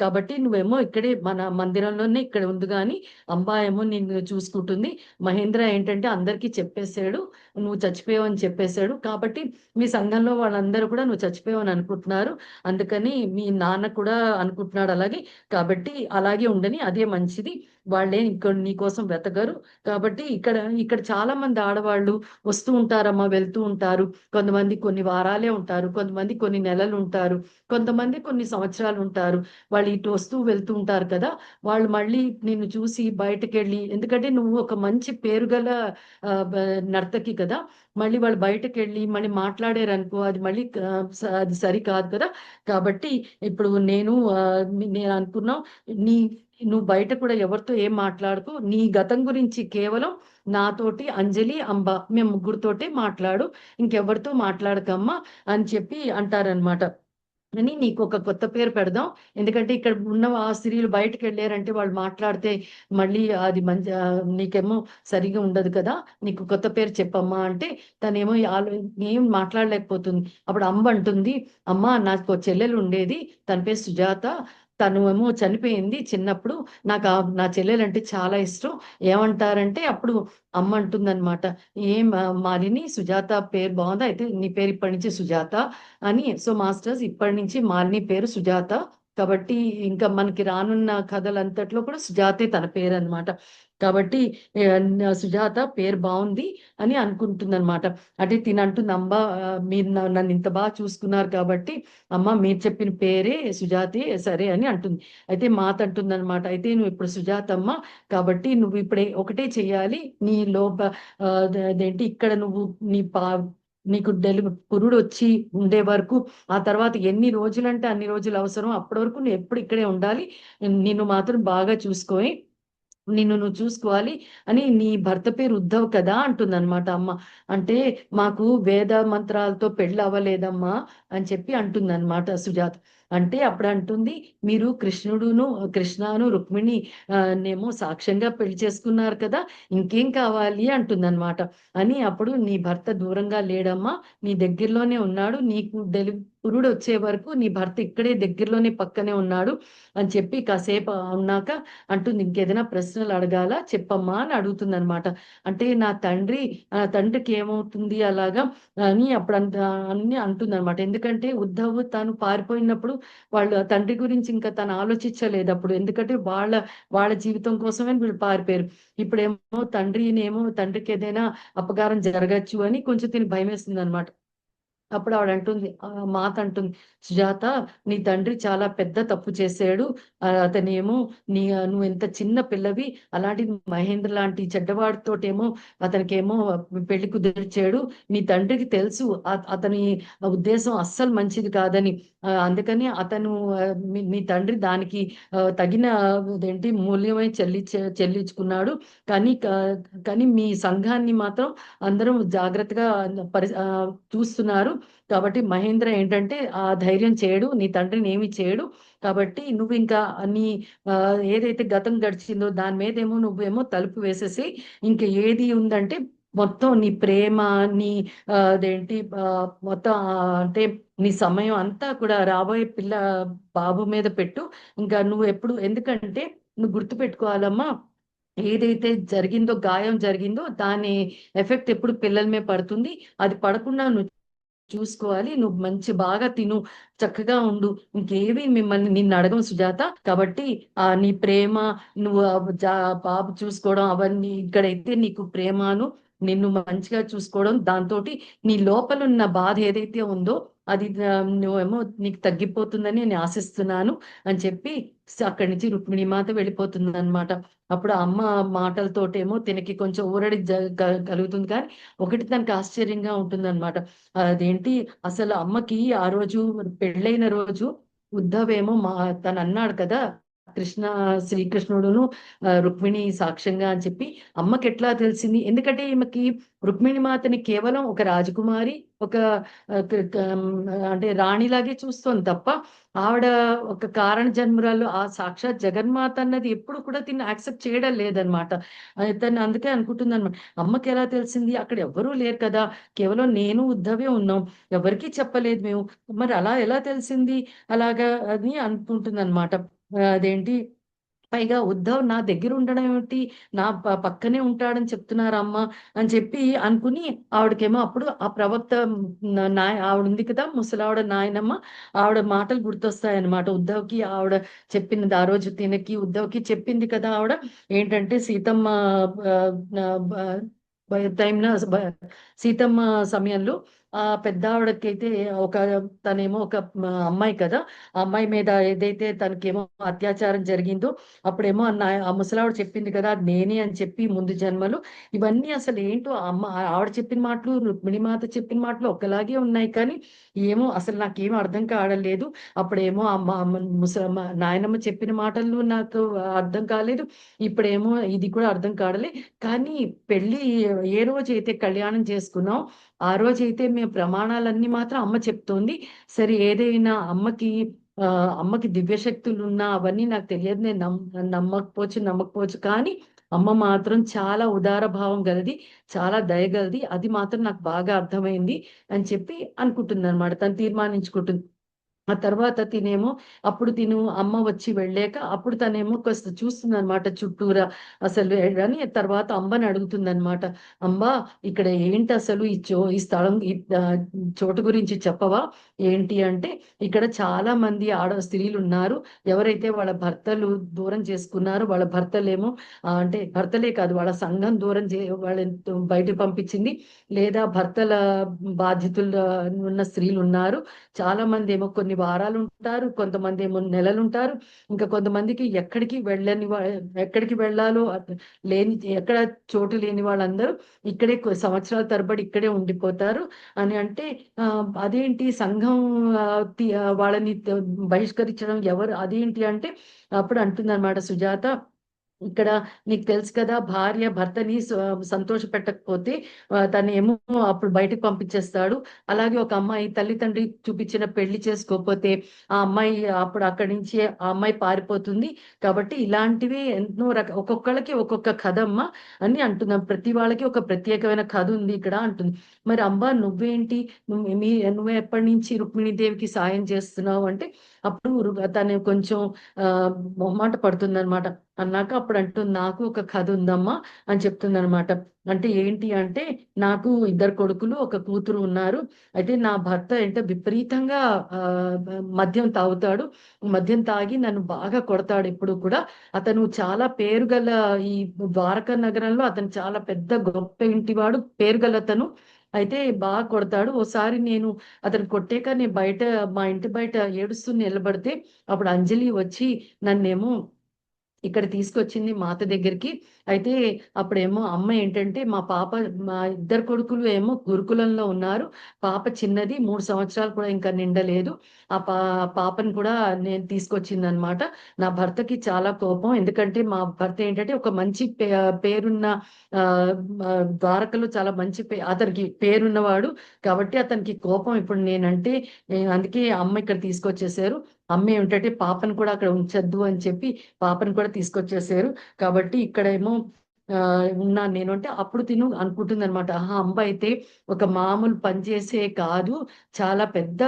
కాబట్టి నువ్వేమో ఇక్కడే మన మందిరంలోనే ఇక్కడ ఉంది గాని, అంబా ఏమో నిన్ను చూసుకుంటుంది. మహేంద్ర ఏంటంటే అందరికీ చెప్పేసాడు. నువ్వు చచ్చిపోయావని చెప్పేసాడు. కాబట్టి మీ సంఘంలో వాళ్ళందరూ కూడా నువ్వు చచ్చిపోయావని అనుకుంటున్నారు. అందుకని మీ నాన్న కూడా అనుకుంటున్నాడు అలాగే. కాబట్టి అలాగే ఉండని, అదే మంచిది. వాళ్ళే ఇక్కడ నీకోసం వెతకరు. కాబట్టి ఇక్కడ ఇక్కడ చాలా మంది ఆడవాళ్ళు వస్తూ ఉంటారమ్మా, వెళ్తూ ఉంటారు. కొంతమంది కొన్ని వారాలే ఉంటారు. కొంతమంది కొన్ని నెలలు ఉంటారు. కొంతమంది కొన్ని సంవత్సరాలు ఉంటారు. వాళ్ళు ఇటు వస్తూ వెళ్తూ ఉంటారు కదా! వాళ్ళు మళ్ళీ నిన్ను చూసి బయటకెళ్ళి, ఎందుకంటే నువ్వు ఒక మంచి పేరుగల నర్తకి కదా! మళ్ళీ వాళ్ళు బయటకెళ్ళి మళ్ళీ మాట్లాడారనుకో అది మళ్ళీ అది సరికాదు కదా! కాబట్టి ఇప్పుడు నేను అనుకున్నాం, నీ నువ్వు బయట కూడా ఎవరితో ఏం మాట్లాడకు. నీ గతం గురించి కేవలం నాతోటి, అంజలి, అంబ మేము ముగ్గురితోటే మాట్లాడు. ఇంకెవరితో మాట్లాడకమ్మా అని చెప్పి అంటారనమాట. అని నీకొక కొత్త పేరు పెడదాం. ఎందుకంటే ఇక్కడ ఉన్న ఆ స్త్రీలు బయటకెళ్ళారంటే వాళ్ళు మాట్లాడితే మళ్ళీ అది నీకేమో సరిగ్గా ఉండదు కదా! నీకు కొత్త పేరు చెప్పమ్మా అంటే తనేమో ఏం మాట్లాడలేకపోతుంది. అప్పుడు అంబ అంటుంది, "అమ్మా నాకో చెల్లెలుండేది. తన పేరు సుజాత. తను ఏమో చనిపోయింది చిన్నప్పుడు. నా చెల్లెలంటే చాలా ఇష్టం." ఏమంటారంటే అప్పుడు అమ్మ అంటుందనమాట, "ఏం మాలిని సుజాత పేరు బావుందా? అయితే నీ పేరు ఇప్పటి నుంచి సుజాత" అని. సో మాస్టర్స్ ఇప్పటి నుంచి మాలిని పేరు సుజాత. కాబట్టి ఇంకా మనకి రానున్న కథలంతట్లో కూడా సుజాతే తన పేరనమాట. కాబట్టి సుజాత పేరు బావుంది అని అనుకుంటుందనమాట. అంటే తినంటుంది, "అమ్మ మీరు నన్ను ఇంత బాగా చూసుకున్నారు కాబట్టి అమ్మ మీరు చెప్పిన పేరే సుజాతే సరే" అని అంటుంది. అయితే మాత అంటుందనమాట, "అయితే నువ్వు ఇప్పుడు సుజాతమ్మ. కాబట్టి నువ్వు ఇప్పుడే ఒకటే చెయ్యాలి. నీ అదేంటి ఇక్కడ నువ్వు నీకు పురుడొచ్చి ఉండే వరకు, ఆ తర్వాత ఎన్ని రోజులంటే అన్ని రోజులు అవసరం. అప్పటి వరకు నువ్వు ఎప్పుడు ఇక్కడే ఉండాలి. నిన్ను మాత్రం బాగా చూసుకోయి. నిన్ను నువ్వు చూసుకోవాలి" అని. "నీ భర్త పేరు ఉద్ధవ్ కదా" అంటుందనమాట అమ్మ. అంటే "మాకు వేద మంత్రాలతో పెళ్ళవ్వలేదమ్మా" అని చెప్పి అంటుందనమాట సుజాత. అంటే అప్పుడంటుంది, "మీరు కృష్ణను రుక్మిణి నేమో సాక్ష్యంగా పెళ్లి చేసుకున్నారు కదా! ఇంకేం కావాలి" అంటుందనమాట. అని అప్పుడు "నీ భర్త దూరంగా లేడమ్మా. నీ దగ్గరలోనే ఉన్నాడు. నీకు పురుడొచ్చే వరకు నీ భర్త ఇక్కడే దగ్గరలోనే పక్కనే ఉన్నాడు" అని చెప్పి కాసేపు ఉన్నాక అంటుంది, "ఇంకేదైనా ప్రశ్నలు అడగాలా చెప్పమ్మా" అని అడుగుతుందనమాట. అంటే తండ్రికి ఏమవుతుంది అలాగా అని అన్ని అంటుందనమాట. ఎందుకంటే ఉద్ధవ్ తను పారిపోయినప్పుడు వాళ్ళ తండ్రి గురించి ఇంకా తను ఆలోచించలేదప్పుడు. ఎందుకంటే వాళ్ళ జీవితం కోసమే వీళ్ళు పారిపోయారు. ఇప్పుడేమో తండ్రికి ఏదైనా అపకారం జరగచ్చు అని కొంచెం తినకి భయమేస్తుందనమాట. అప్పుడు మాత అంటుంది, "సుజాత, నీ తండ్రి చాలా పెద్ద తప్పు చేశాడు. అతనేమో నువ్వు ఇంత చిన్న పిల్లవి. అలాంటిది మహేంద్ర లాంటి చెడ్డవాడితోటేమో అతనికేమో పెళ్లి కుదిర్చాడు. నీ తండ్రికి తెలుసు అతని ఉద్దేశం అస్సలు మంచిది కాదని. అందుకని అతను మీ తండ్రి దానికి తగిన మూల్యమే చెల్లించుకున్నాడు. కానీ కానీ మీ సంఘాన్ని మాత్రం అందరూ జాగ్రత్తగా చూస్తున్నారు. కాబట్టి మహేంద్ర ఏంటంటే ఆ ధైర్యం చేయడు. నీ తండ్రిని ఏమి చేయడు. కాబట్టి నువ్వింకా నీ ఏదైతే గతం గడిచిందో దాని మీదేమో నువ్వేమో తలుపు వేసేసి, ఇంక ఏది ఉందంటే మొత్తం నీ ప్రేమ, నీ అదేంటి మొత్తం అంటే నీ సమయం అంతా కూడా రాబోయే బాబు మీద పెట్టు. ఇంకా ఎందుకంటే నువ్వు గుర్తుపెట్టుకోవాలమ్మా, ఏదైతే గాయం జరిగిందో దాని ఎఫెక్ట్ ఎప్పుడు పిల్లల మీద పడుతుంది. అది పడకుండా నువ్వు చూసుకోవాలి. నువ్వు బాగా తిను, చక్కగా ఉండు. ఇంకేవి నిన్ను అడగం సుజాత. కాబట్టి నీ ప్రేమ, నువ్వు బాబు చూసుకోవడం అవన్నీ ఇక్కడైతే నీకు ప్రేమను, నిన్ను మంచిగా చూసుకోవడం, దాంతోటి నీ లోపలున్న బాధ ఏదైతే ఉందో అది నువ్వేమో నీకు తగ్గిపోతుందని నేను ఆశిస్తున్నాను" అని చెప్పి అక్కడి నుంచి రుక్మిణి మాత వెళ్ళిపోతుందనమాట. అప్పుడు అమ్మ మాటలతోటేమో తినకి కొంచెం ఊరడి కలుగుతుంది. కానీ ఒకటి తనకి ఆశ్చర్యంగా ఉంటుందన్నమాట. అదేంటి అసలు అమ్మకి ఆ రోజు పెళ్ళైన రోజు ఉద్ధవేమో తనన్నాడు కదా! శ్రీకృష్ణుడును రుక్మిణి సాక్ష్యంగా అని చెప్పి. అమ్మకెట్లా తెలిసింది? ఎందుకంటే ఈమెకి రుక్మిణి మాతని కేవలం ఒక రాజకుమారి, ఒక అంటే రాణిలాగే చూస్తోంది తప్ప ఆవిడ ఒక కారణ జన్మురాలు ఆ సాక్షాత్ జగన్మాత అన్నది ఎప్పుడు కూడా తిని యాక్సెప్ట్ చేయడం లేదనమాట. తను అందుకే అనుకుంటుంది అనమాట, అమ్మకి ఎలా తెలిసింది, అక్కడ ఎవ్వరూ లేరు కదా, కేవలం నేను ఉద్ధవే ఉన్నాం, ఎవరికీ చెప్పలేదు మేము, మరి అలా ఎలా తెలిసింది అలాగా అని అనుకుంటుంది అనమాట. అదేంటి పైగా ఉద్ధవ్ నా దగ్గర ఉండడం ఏమిటి, నా పక్కనే ఉంటాడని చెప్తున్నారమ్మ అని చెప్పి అనుకుని, ఆవిడకేమో అప్పుడు ఆ ప్రవక్త ఆవిడ ఉంది కదా ముసలావిడ నాయనమ్మ, ఆవిడ మాటలు గుర్తొస్తాయన్నమాట. ఉద్ధవ్కి ఆవిడ చెప్పింది ఆ రోజు తినకి ఉద్ధవ్కి చెప్పింది కదా ఆవిడ, ఏంటంటే సీతమ్మ టైంన సీతమ్మ సమయంలో ఆ పెద్ద ఆవిడకైతే ఒక తనేమో ఒక అమ్మాయి కదా, ఆ అమ్మాయి మీద ఏదైతే తనకేమో అత్యాచారం జరిగిందో అప్పుడేమో ఆ ముసలావిడ చెప్పింది కదా అది నేనే అని చెప్పి ముందు జన్మలు. ఇవన్నీ అసలు ఏంటో ఆవిడ చెప్పిన మాటలు రుక్మిణి మాత చెప్పిన మాటలు ఒకలాగే ఉన్నాయి, కానీ ఏమో అసలు నాకేం అర్థం కావడం. అప్పుడేమో నాయనమ్మ చెప్పిన మాటలు నాకు అర్థం కాలేదు, ఇప్పుడేమో ఇది కూడా అర్థం కావడలే. కానీ పెళ్లి ఏ రోజు అయితే కళ్యాణం చేసుకున్నాం ఆ రోజైతే మేము ప్రమాణాలన్నీ మాత్రం అమ్మ చెప్తోంది. సరే ఏదైనా అమ్మకి దివ్య శక్తులు ఉన్నా అవన్నీ నాకు తెలియదు, నేను నమ్మకపోవచ్చు, కానీ అమ్మ మాత్రం చాలా ఉదార భావం గలది, చాలా దయగలది, అది మాత్రం నాకు బాగా అర్థమైంది అని చెప్పి అనుకుంటుంది అనమాట. తను తీర్మానించుకుంటుంది. ఆ తర్వాత అప్పుడు అమ్మ వచ్చి వెళ్ళాక అప్పుడు తనేమో కాస్త చూస్తుందనమాట చుట్టూరా అసలు అని. తర్వాత అమ్మని అడుగుతుందనమాట, అంబా ఇక్కడ ఏంటి అసలు ఈ స్థలం చోటు గురించి చెప్పవా ఏంటి అంటే, ఇక్కడ చాలా మంది స్త్రీలు ఉన్నారు, ఎవరైతే వాళ్ళ భర్తలు దూరం చేసుకున్నారో వాళ్ళ భర్తలేమో అంటే భర్తలే కాదు వాళ్ళ సంఘం వాళ్ళ బయటకు పంపించింది, లేదా భర్తల బాధ్యతలు ఉన్న స్త్రీలు ఉన్నారు. చాలా మంది ఏమో కొన్ని వారాలు ఉంటారు, కొంతమంది ఏమో నెలలు ఉంటారు, ఇంకా కొంతమందికి ఎక్కడికి వెళ్ళాలో ఎక్కడ చోటు లేని వాళ్ళందరూ ఇక్కడే సంవత్సరాల తరబడి ఇక్కడే ఉండిపోతారు అని అంటే, అదేంటి సంఘం వాళ్ళని బహిష్కరించడం ఎవరు అదేంటి అంటే, అప్పుడు అంటుంది అనమాట సుజాత, ఇక్కడ నీకు తెలుసు కదా భార్య భర్తని సంతోష పెట్టకపోతే తనేమో అప్పుడు బయటకు పంపించేస్తాడు. అలాగే ఒక అమ్మాయి తల్లిదండ్రి చూపించిన పెళ్లి చేసుకోకపోతే ఆ అమ్మాయి అప్పుడు అక్కడి నుంచి ఆ అమ్మాయి పారిపోతుంది. కాబట్టి ఇలాంటివి ఎన్నో ఒక్కొక్కళ్ళకి ఒక్కొక్క కథ అమ్మ అని అంటున్నాం, ప్రతి వాళ్ళకి ఒక ప్రత్యేకమైన కథ ఉంది ఇక్కడ అంటుంది. మరి అమ్మ నువ్వేంటి, నువ్వు ఎప్పటి నుంచి రుక్మిణీదేవికి సాయం చేస్తున్నావు అంటే, అప్పుడు తను కొంచెం మొహమాట పడుతుంది అనమాట. అన్నాక అప్పుడు అంటుంది, నాకు ఒక కథ ఉందమ్మా అని చెప్తుంది అనమాట. అంటే ఏంటి అంటే, నాకు 2 కొడుకులు 1 కూతురు ఉన్నారు. అయితే నా భర్త అంటే విపరీతంగా మద్యం తాగుతాడు, మద్యం తాగి నన్ను బాగా కొడతాడు ఎప్పుడు కూడా. అతను చాలా పేరుగల ఈ ద్వారకా నగరంలో అతను చాలా పెద్ద గొప్ప ఇంటివాడు, పేరుగల అతను. అయితే బాగా కొడతాడు. ఓసారి అతను కొట్టాక నేను మా ఇంటి బయట ఏడుస్తూ నిలబడితే అప్పుడు అంజలి వచ్చి నన్నేమో ఇక్కడ తీసుకొచ్చింది మాత దగ్గరికి. అయితే అప్పుడేమో అమ్మ ఏంటంటే మా 2 కొడుకులు ఏమో గురుకులంలో ఉన్నారు, పాప చిన్నది 3 సంవత్సరాలు కూడా ఇంకా నిండలేదు. ఆ పాపను కూడా నేను తీసుకొచ్చిందనమాట. నా భర్తకి చాలా కోపం, ఎందుకంటే మా భర్త ఏంటంటే ఒక మంచి పేరున్న ద్వారకలో చాలా మంచి అతనికి పేరున్నవాడు, కాబట్టి అతనికి కోపం ఇప్పుడు నేనంటే. అందుకే అమ్మ ఇక్కడ తీసుకొచ్చేసారు. అమ్మ ఏమిటంటే పాపను కూడా అక్కడ ఉంచొద్దు అని చెప్పి పాపను కూడా తీసుకొచ్చేసారు. కాబట్టి ఇక్కడేమో ఉన్నాను నేను అంటే, అప్పుడు అనుకుంటుంది అనమాట, ఆహా అంబ అయితే ఒక మామూలు పనిచేసే కాదు, చాలా పెద్ద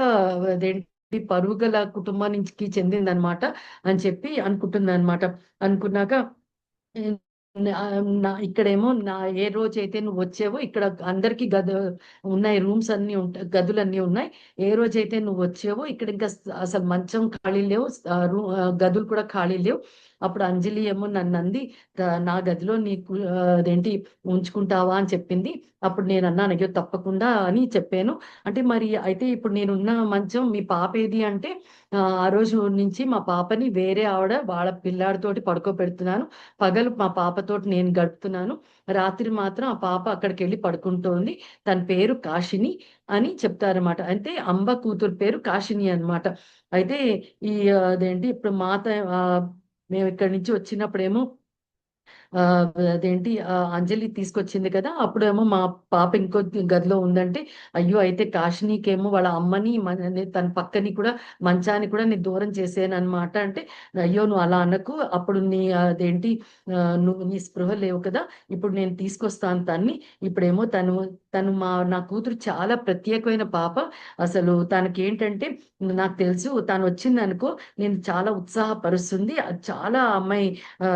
అదేంటి పరుగుల కుటుంబానికి చెందిందనమాట అని చెప్పి అనుకుంటుంది అనమాట. అనుకున్నాక ఇక్కడేమో ఏ రోజైతే నువ్వు వచ్చావో ఇక్కడ అందరికి ఉన్నాయి, రూమ్స్ అన్ని ఉంటాయి, గదులన్నీ ఉన్నాయి. ఏ రోజైతే నువ్వు వచ్చావో ఇక్కడ ఇంకా అసలు మంచం ఖాళీ లేవు, గదులు కూడా ఖాళీ లేవు. అప్పుడు అంజలి ఏమో నన్ను అంది, నా గదిలో నీకు అదేంటి ఉంచుకుంటావా అని చెప్పింది. అప్పుడు నేను అన్నాను, అయ్యో తప్పకుండా అని చెప్పాను. అంటే మరి అయితే ఇప్పుడు నేనున్న మంచం మీ పాప ఏది అంటే, ఆ రోజు నుంచి మా పాపని వేరే ఆవిడ వాళ్ళ పిల్లాడితోటి పడుకోబెడుతున్నాను, పగలు మా పాపతోటి నేను గడుపుతున్నాను, రాత్రి మాత్రం ఆ పాప అక్కడికి వెళ్ళి పడుకుంటోంది, తన పేరు కాశిని అని చెప్తారన్నమాట. అంటే అంబ కూతురు పేరు కాశిని అన్నమాట. అయితే అదేంటి ఇప్పుడు మేము ఇక్కడి నుంచి వచ్చినప్పుడేమో అదేంటి అంజలి తీసుకొచ్చింది కదా, అప్పుడేమో మా పాప ఇంకో గదిలో ఉందంటే, అయ్యో అయితే కాశినీకేమో వాళ్ళ అమ్మని తన పక్కని కూడా మంచాన్ని కూడా నేను దూరం చేసాను అనమాట. అంటే అయ్యో నువ్వు అలా అనకు, అప్పుడు నీ అదేంటి నువ్వు నీ స్పృహ లేవు కదా, ఇప్పుడు నేను తీసుకొస్తాను తన్ని. ఇప్పుడేమో తను నా కూతురు చాలా ప్రత్యేకమైన పాప. అసలు తనకేంటంటే నాకు తెలుసు, తను వచ్చిందనుకో నేను చాలా ఉత్సాహపరుస్తుంది. అది చాలా అమ్మాయి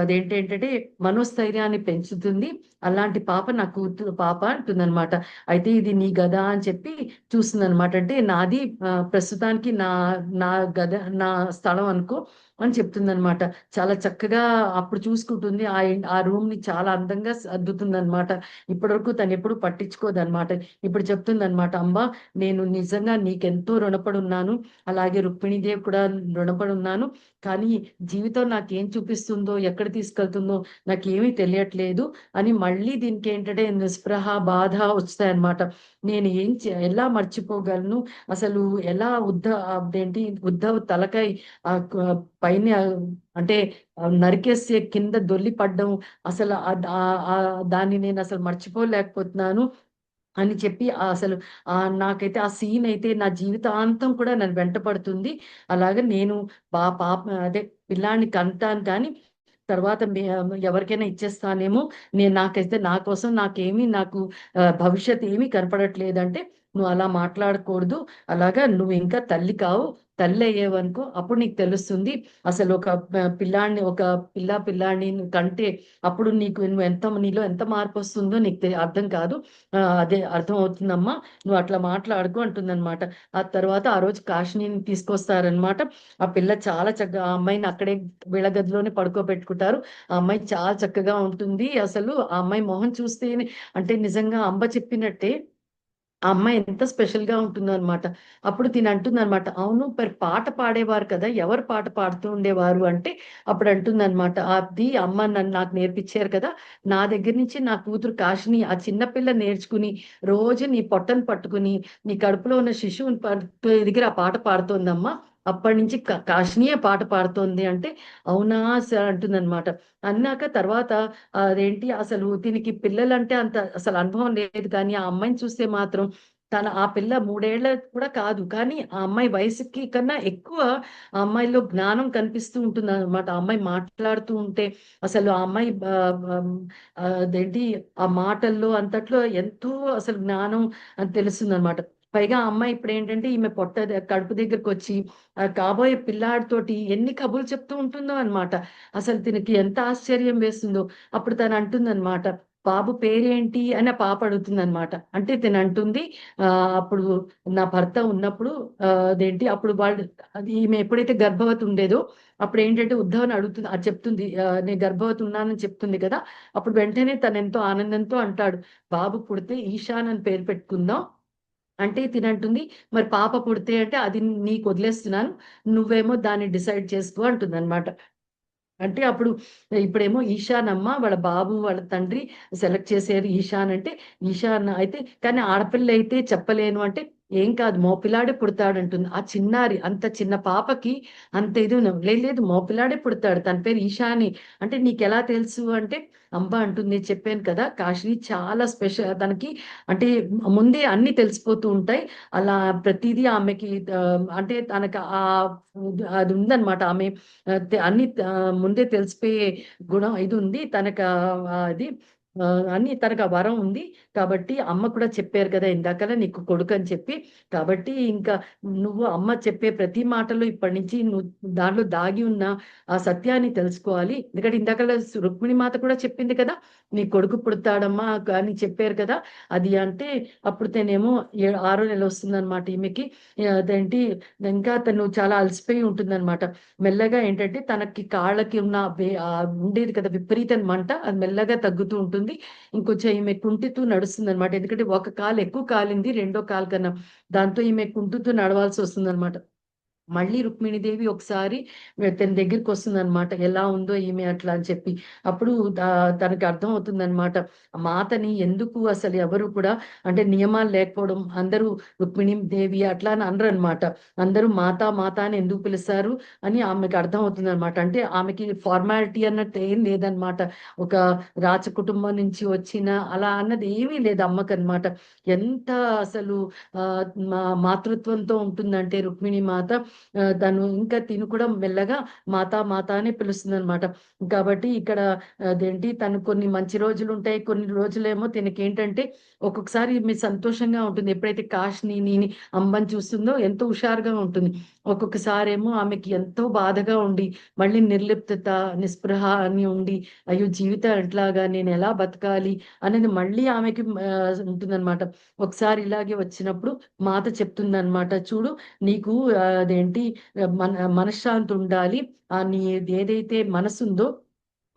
అదేంటంటే మనోస్థైర్యాన్ని పెంచుతుంది. అలాంటి పాప నా కూతురు పాప అంటుందన్నమాట. అయితే ఇది నీ గద అని చెప్పి చూస్తుందన్నమాట. అంటే నాది ప్రస్తుతానికి నా నా గద, నా స్థలం అనుకో అని చెప్తుందన్నమాట. చాలా చక్కగా అప్పుడు చూసుకుంటుంది. ఆ రూమ్ ని చాలా అందంగా సర్దుతుందన్నమాట. ఇప్పటివరకు తను ఎప్పుడు పట్టించుకోదన్నమాట. ఇప్పుడు చెప్తుందన్నమాట, అమ్మ నేను నిజంగా నీకెంతో రుణపడి ఉన్నాను, అలాగే రుక్మిణీదేవి కూడా రుణపడి ఉన్నాను. కానీ జీవితం నాకేం చూపిస్తుందో, ఎక్కడ తీసుకెళ్తుందో నాకేమీ తెలియట్లేదు అని మళ్ళీ దీనికి ఏంటంటే నిస్పృహ, బాధ వస్తాయన్నమాట. నేను ఎలా మర్చిపోగలను, అసలు ఎలా అదేంటి ఉద్ధవ్ తలకాయ పైన అంటే నరికేస్తే కింద దొల్లి పడ్డం, అసలు దాన్ని నేను అసలు మర్చిపోలేకపోతున్నాను అని చెప్పి అసలు నాకైతే ఆ సీన్ అయితే నా జీవితాంతం కూడా నన్ను వెంటపడుతుంది. అలాగే నేను పాప అదే పిల్లాడిని కంటాను కానీ తర్వాత ఎవరికైనా ఇచ్చేస్తానేమో. నాకైతే నా కోసం నాకు భవిష్యత్ ఏమీ కనపడట్లేదంటే, నువ్వు అలా మాట్లాడకూడదు, అలాగా నువ్వు ఇంకా తల్లి కావు, తల్లి అయ్యేవనుకో అప్పుడు నీకు తెలుస్తుంది అసలు ఒక పిల్లాడిని నువ్వు కంటే అప్పుడు నీలో ఎంత మార్పు వస్తుందో నీకు అర్థం కాదు. అదే అర్థం అవుతుందమ్మా, నువ్వు అట్లా మాట్లాడుకో అంటుందన్నమాట. ఆ తర్వాత ఆ రోజు కాశినిని తీసుకొస్తారనమాట. ఆ పిల్ల చాలా చక్కగా ఆ అమ్మాయిని అక్కడే వీళ్ళ గదిలోనే పడుకోబెట్టుకుంటారు. ఆ అమ్మాయి చాలా చక్కగా ఉంటుంది. అసలు ఆ అమ్మాయి మొహం చూస్తేనే అంటే నిజంగా అంబ చెప్పినట్టే ఆ అమ్మాయి ఎంత స్పెషల్ గా ఉంటుందో అనమాట. అప్పుడు తిని అంటుందన్నమాట, అవును మరి పాట పాడేవారు కదా, ఎవరు పాట పాడుతూ ఉండేవారు అంటే, అప్పుడు అంటుందన్నమాట, అది అమ్మ నాకు నేర్పించారు కదా, నా దగ్గర నుంచి నా కూతురు కాశిని ఆ చిన్నపిల్ల నేర్చుకుని రోజు నీ పొట్టను పట్టుకుని నీ కడుపులో ఉన్న శిశువుని దగ్గర ఆ పాట పాడుతోందమ్మా. అప్పటి నుంచి కాశినియే పాట పాడుతోంది అంటే, అవునా సార్ అంటుందన్నమాట. అన్నాక తర్వాత అదేంటి అసలు దీనికి పిల్లలంటే అంత అసలు అనుభవం లేదు, కానీ ఆ అమ్మాయిని చూస్తే మాత్రం ఆ పిల్ల 3 ఏళ్ల కూడా కాదు, కానీ ఆ అమ్మాయి వయసుకి కన్నా ఎక్కువ ఆ అమ్మాయిలో జ్ఞానం కనిపిస్తూ ఉంటుంది అనమాట. ఆ అమ్మాయి మాట్లాడుతూ ఉంటే అసలు ఆ అమ్మాయి అదేంటి ఆ మాటల్లో అంతట్లో ఎంతో అసలు జ్ఞానం అని తెలుస్తుంది అనమాట. పైగా ఆ అమ్మాయి ఇప్పుడు ఏంటంటే ఈమె కడుపు దగ్గరకు వచ్చి కాబోయే పిల్లాడితోటి ఎన్ని కబుర్లు చెప్తూ ఉంటుందో అనమాట. అసలు తినకి ఎంత ఆశ్చర్యం వేస్తుందో. అప్పుడు తను అంటుందన్నమాట, బాబు పేరేంటి అని ఆ పాప అడుగుతుందన్నమాట. అంటే తిను అంటుంది, అప్పుడు నా భర్త ఉన్నప్పుడు అదేంటి అప్పుడు అది ఈమె ఎప్పుడైతే గర్భవతి ఉండేదో అప్పుడు ఏంటంటే ఉద్ధవ్ని అడుగుతుంది, అది చెప్తుంది, నేను గర్భవతి ఉన్నానని చెప్తుంది కదా. అప్పుడు వెంటనే తను ఎంతో ఆనందంతో అంటాడు, బాబు పుడితే ఈశాన్ అని పేరు పెట్టుకుందాం అంటే తినంటుంది. మరి పాప పుడితే అంటే అది నీకు వదిలేస్తున్నాను, నువ్వేమో దాన్ని డిసైడ్ చేసుకో అంటుందన్నమాట. అంటే అప్పుడు ఇప్పుడేమో ఈశాన్ అమ్మ వాళ్ళ బాబు వాళ్ళ తండ్రి సెలెక్ట్ చేశారు ఈశాన్ అంటే, ఈశాన్ అయితే కానీ ఆడపిల్ల అయితే చెప్పలేను అంటే, ఏం కాదు మోపిల్లాడే పుడతాడంటుంది. ఆ చిన్నారి అంత చిన్న పాపకి అంత ఇది లేదు మోపిల్లాడే పుడతాడు, తన పేరు ఈశాని అంటే నీకెలా తెలుసు అంటే, అంబ అంటుంది చెప్పాను కదా కాశిని చాలా స్పెషల్ తనకి, అంటే ముందే అన్ని తెలిసిపోతూ ఉంటాయి. అలా ప్రతిదీ ఆమెకి అంటే తనకు అది ఉందన్నమాట. ఆమె అన్ని ముందే తెలిసిపోయే గుణం ఇది ఉంది తనకు. అది అన్ని తనకు ఆ వరం ఉంది. కాబట్టి అమ్మ కూడా చెప్పారు కదా ఇందాకలా నీకు కొడుకు అని చెప్పి. కాబట్టి ఇంకా నువ్వు అమ్మ చెప్పే ప్రతి మాటలో ఇప్పటి నుంచి నువ్వు దాంట్లో దాగి ఉన్న ఆ సత్యాన్ని తెలుసుకోవాలి. ఎందుకంటే ఇందాకలా రుక్మిణి మాత కూడా చెప్పింది కదా, నీ కొడుకు పుడతాడమ్మా అని చెప్పారు కదా. అది అంటే అప్పుడు తనేమో 6వ నెల వస్తుందన్నమాట ఈమెకి. అదేంటి ఇంకా తను చాలా అలసిపోయి ఉంటుందన్నమాట. మెల్లగా ఏంటంటే తనకి కాళ్ళకి ఉన్న ఉండేది కదా విపరీతం మంట, అది మెల్లగా తగ్గుతూ ఉంటుంది. ఇంకొంచెం ఈమె కుంటితూ నడుస్తుంది అనమాట. ఎందుకంటే ఒక కాలు ఎక్కువ కాలింది రెండో కాలు కన్నా, దాంతో ఈమె కుంటుతూ నడవాల్సి వస్తుంది అనమాట. మళ్ళీ రుక్మిణీదేవి ఒకసారి తన దగ్గరికి వస్తుందన్నమాట. ఎలా ఉందో ఈమె అట్లా అని చెప్పి. అప్పుడు తనకి అర్థం అవుతుందన్నమాట. మాతని ఎందుకు అసలు ఎవరు కూడా అంటే నియమాలు లేకపోవడం, అందరూ రుక్మిణీదేవి అట్లా అని అనరనమాట. అందరూ మాత మాత అని ఎందుకు పిలుస్తారు అని ఆమెకి అర్థం అవుతుందన్నమాట. అంటే ఆమెకి ఫార్మాలిటీ అన్నట్టు ఏం లేదనమాట. ఒక రాజ కుటుంబం నుంచి వచ్చిన అలా అన్నది ఏమీ లేదు అమ్మకనమాట. ఎంత అసలు మాతృత్వంతో ఉంటుందంటే రుక్మిణి మాత తను ఇంకా తిను కూడా మెల్లగా మాత మాత అని పిలుస్తుంది అనమాట. కాబట్టి ఇక్కడ అదేంటి తను కొన్ని మంచి రోజులు ఉంటాయి, కొన్ని రోజులేమో తినకి ఏంటంటే ఒక్కొక్కసారి మీ సంతోషంగా ఉంటుంది. ఎప్పుడైతే కాశిని అమ్మని చూస్తుందో ఎంతో హుషారుగా ఉంటుంది. ఒక్కొక్కసారి ఏమో ఆమెకి ఎంతో బాధగా ఉండి మళ్ళీ నిర్లిప్తత నిస్పృహ అని ఉండి అయ్యో జీవితం ఎట్లాగా నేను ఎలా బతకాలి అనేది మళ్ళీ ఆమెకి ఉంటుందన్నమాట. ఒకసారి ఇలాగే వచ్చినప్పుడు మాత చెప్తుందన్నమాట, చూడు నీకు అదేంటి మనశ్శాంతి ఉండాలి. నీ ఏదైతే మనసుందో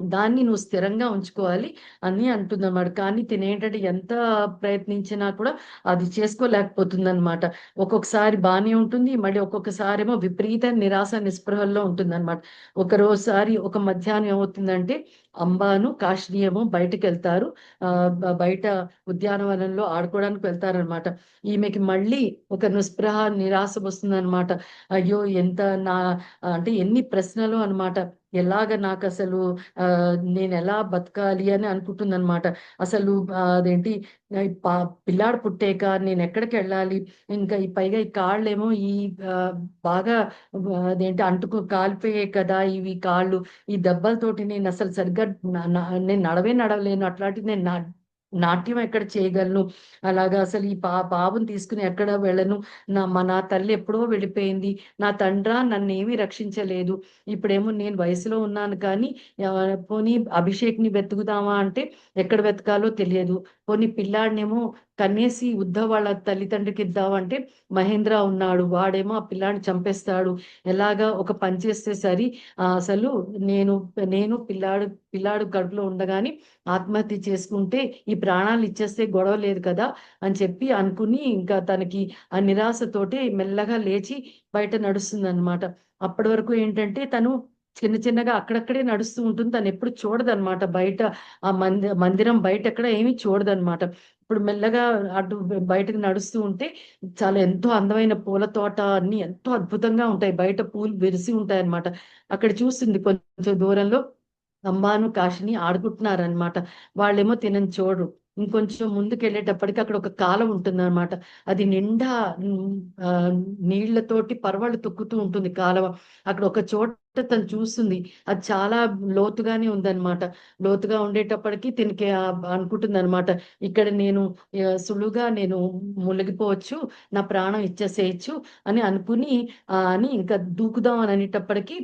దాన్ని నువ్వు స్థిరంగా ఉంచుకోవాలి అని అంటుందన్నమాట. కానీ తినేంటంటే ఎంత ప్రయత్నించినా కూడా అది చేసుకోలేకపోతుందన్నమాట. ఒక్కొక్కసారి బానే ఉంటుంది. మళ్ళీ ఒక్కొక్కసారి ఏమో విపరీత నిరాశ నిస్పృహల్లో ఉంటుందన్నమాట. ఒకరోజుసారి ఒక మధ్యాహ్నం ఏమవుతుందంటే అంబాను కాశిని ఏమో బయటకెళ్తారు. బయట ఉద్యానవనంలో ఆడుకోవడానికి వెళ్తారనమాట. ఈమెకి మళ్ళీ ఒక నిస్పృహ నిరాశ వస్తుందన్నమాట. అయ్యో ఎంత అంటే ఎన్ని ప్రశ్నలు అనమాట. ఎలాగ నాకసలు నేను ఎలా బతకాలి అని అనుకుంటుందన్నమాట. అసలు అదేంటి పా పిల్లాడు పుట్టాక నేను ఎక్కడికి వెళ్ళాలి, ఇంకా ఈ పైగా ఈ కాళ్ళేమో ఈ బాగా అదేంటి కాలిపోయాయి కదా ఇవి కాళ్ళు, ఈ దెబ్బలతోటి నేను అసలు సరిగ్గా నేను నడవలేను. అట్లాంటిది నేను నాట్యం ఎక్కడ చేయగలను, అలాగా అసలు ఈ బాబుని తీసుకుని ఎక్కడ వెళ్ళను. నా తల్లి ఎప్పుడో వెళ్ళిపోయింది, నా తండ్రి నన్ను ఏమీ రక్షించలేదు. ఇప్పుడేమో నేను వయసులో ఉన్నాను కానీ పోనీ అభిషేక్ని వెతుకుదామా అంటే ఎక్కడ వెతకాలో తెలియదు. పోనీ పిల్లాడినేమో కన్నేసి ఉద్ధవ్ వాళ్ళ తల్లిదండ్రికి ఇద్దామంటే మహేంద్ర ఉన్నాడు, వాడేమో ఆ పిల్లాడిని చంపేస్తాడు. ఎలాగా ఒక పని చేస్తే సరి అసలు నేను నేను పిల్లాడు కడుపులో ఉండగాని ఆత్మహత్య చేసుకుంటే ఈ ప్రాణాలు ఇచ్చేస్తే గొడవ లేదు కదా అని చెప్పి అనుకుని ఇంకా తనకి ఆ నిరాశతోటి మెల్లగా లేచి బయట నడుస్తుంది అనమాట. అప్పటి వరకు ఏంటంటే తను చిన్నగా అక్కడక్కడే నడుస్తూ ఉంటుంది. తను ఎప్పుడు చూడదనమాట బయట. ఆ మందిరం బయట ఎక్కడ ఏమీ చూడదనమాట. ఇప్పుడు మెల్లగా అటు బయటకు నడుస్తూ ఉంటే చాలా ఎంతో అందమైన పూల తోట అన్ని ఎంతో అద్భుతంగా ఉంటాయి. బయట పూలు విరిసి ఉంటాయి అన్నమాట. అక్కడ చూస్తుంది కొంచెం దూరంలో అంబాను కాశిని ఆడుకుంటున్నారనమాట. వాళ్ళేమో తినని చూడరు. ఇంకొంచెం ముందుకెళ్ళేటప్పటికి అక్కడ ఒక కాలం ఉంటుందన్నమాట. అది నిండా నీళ్లతోటి పరవళ్ళు తొక్కుతూ ఉంటుంది కాలవ. అక్కడ ఒక చోట తను చూస్తుంది, అది చాలా లోతుగానే ఉందన్నమాట. లోతుగా ఉండేటప్పటికి తినకి అనుకుంటుంది అనమాట, ఇక్కడ నేను సులువుగా నేను మునిగిపోవచ్చు, నా ప్రాణం ఇచ్చేసేయచ్చు అని అనుకుని అని ఇంకా దూకుదాం అని అనేటప్పటికి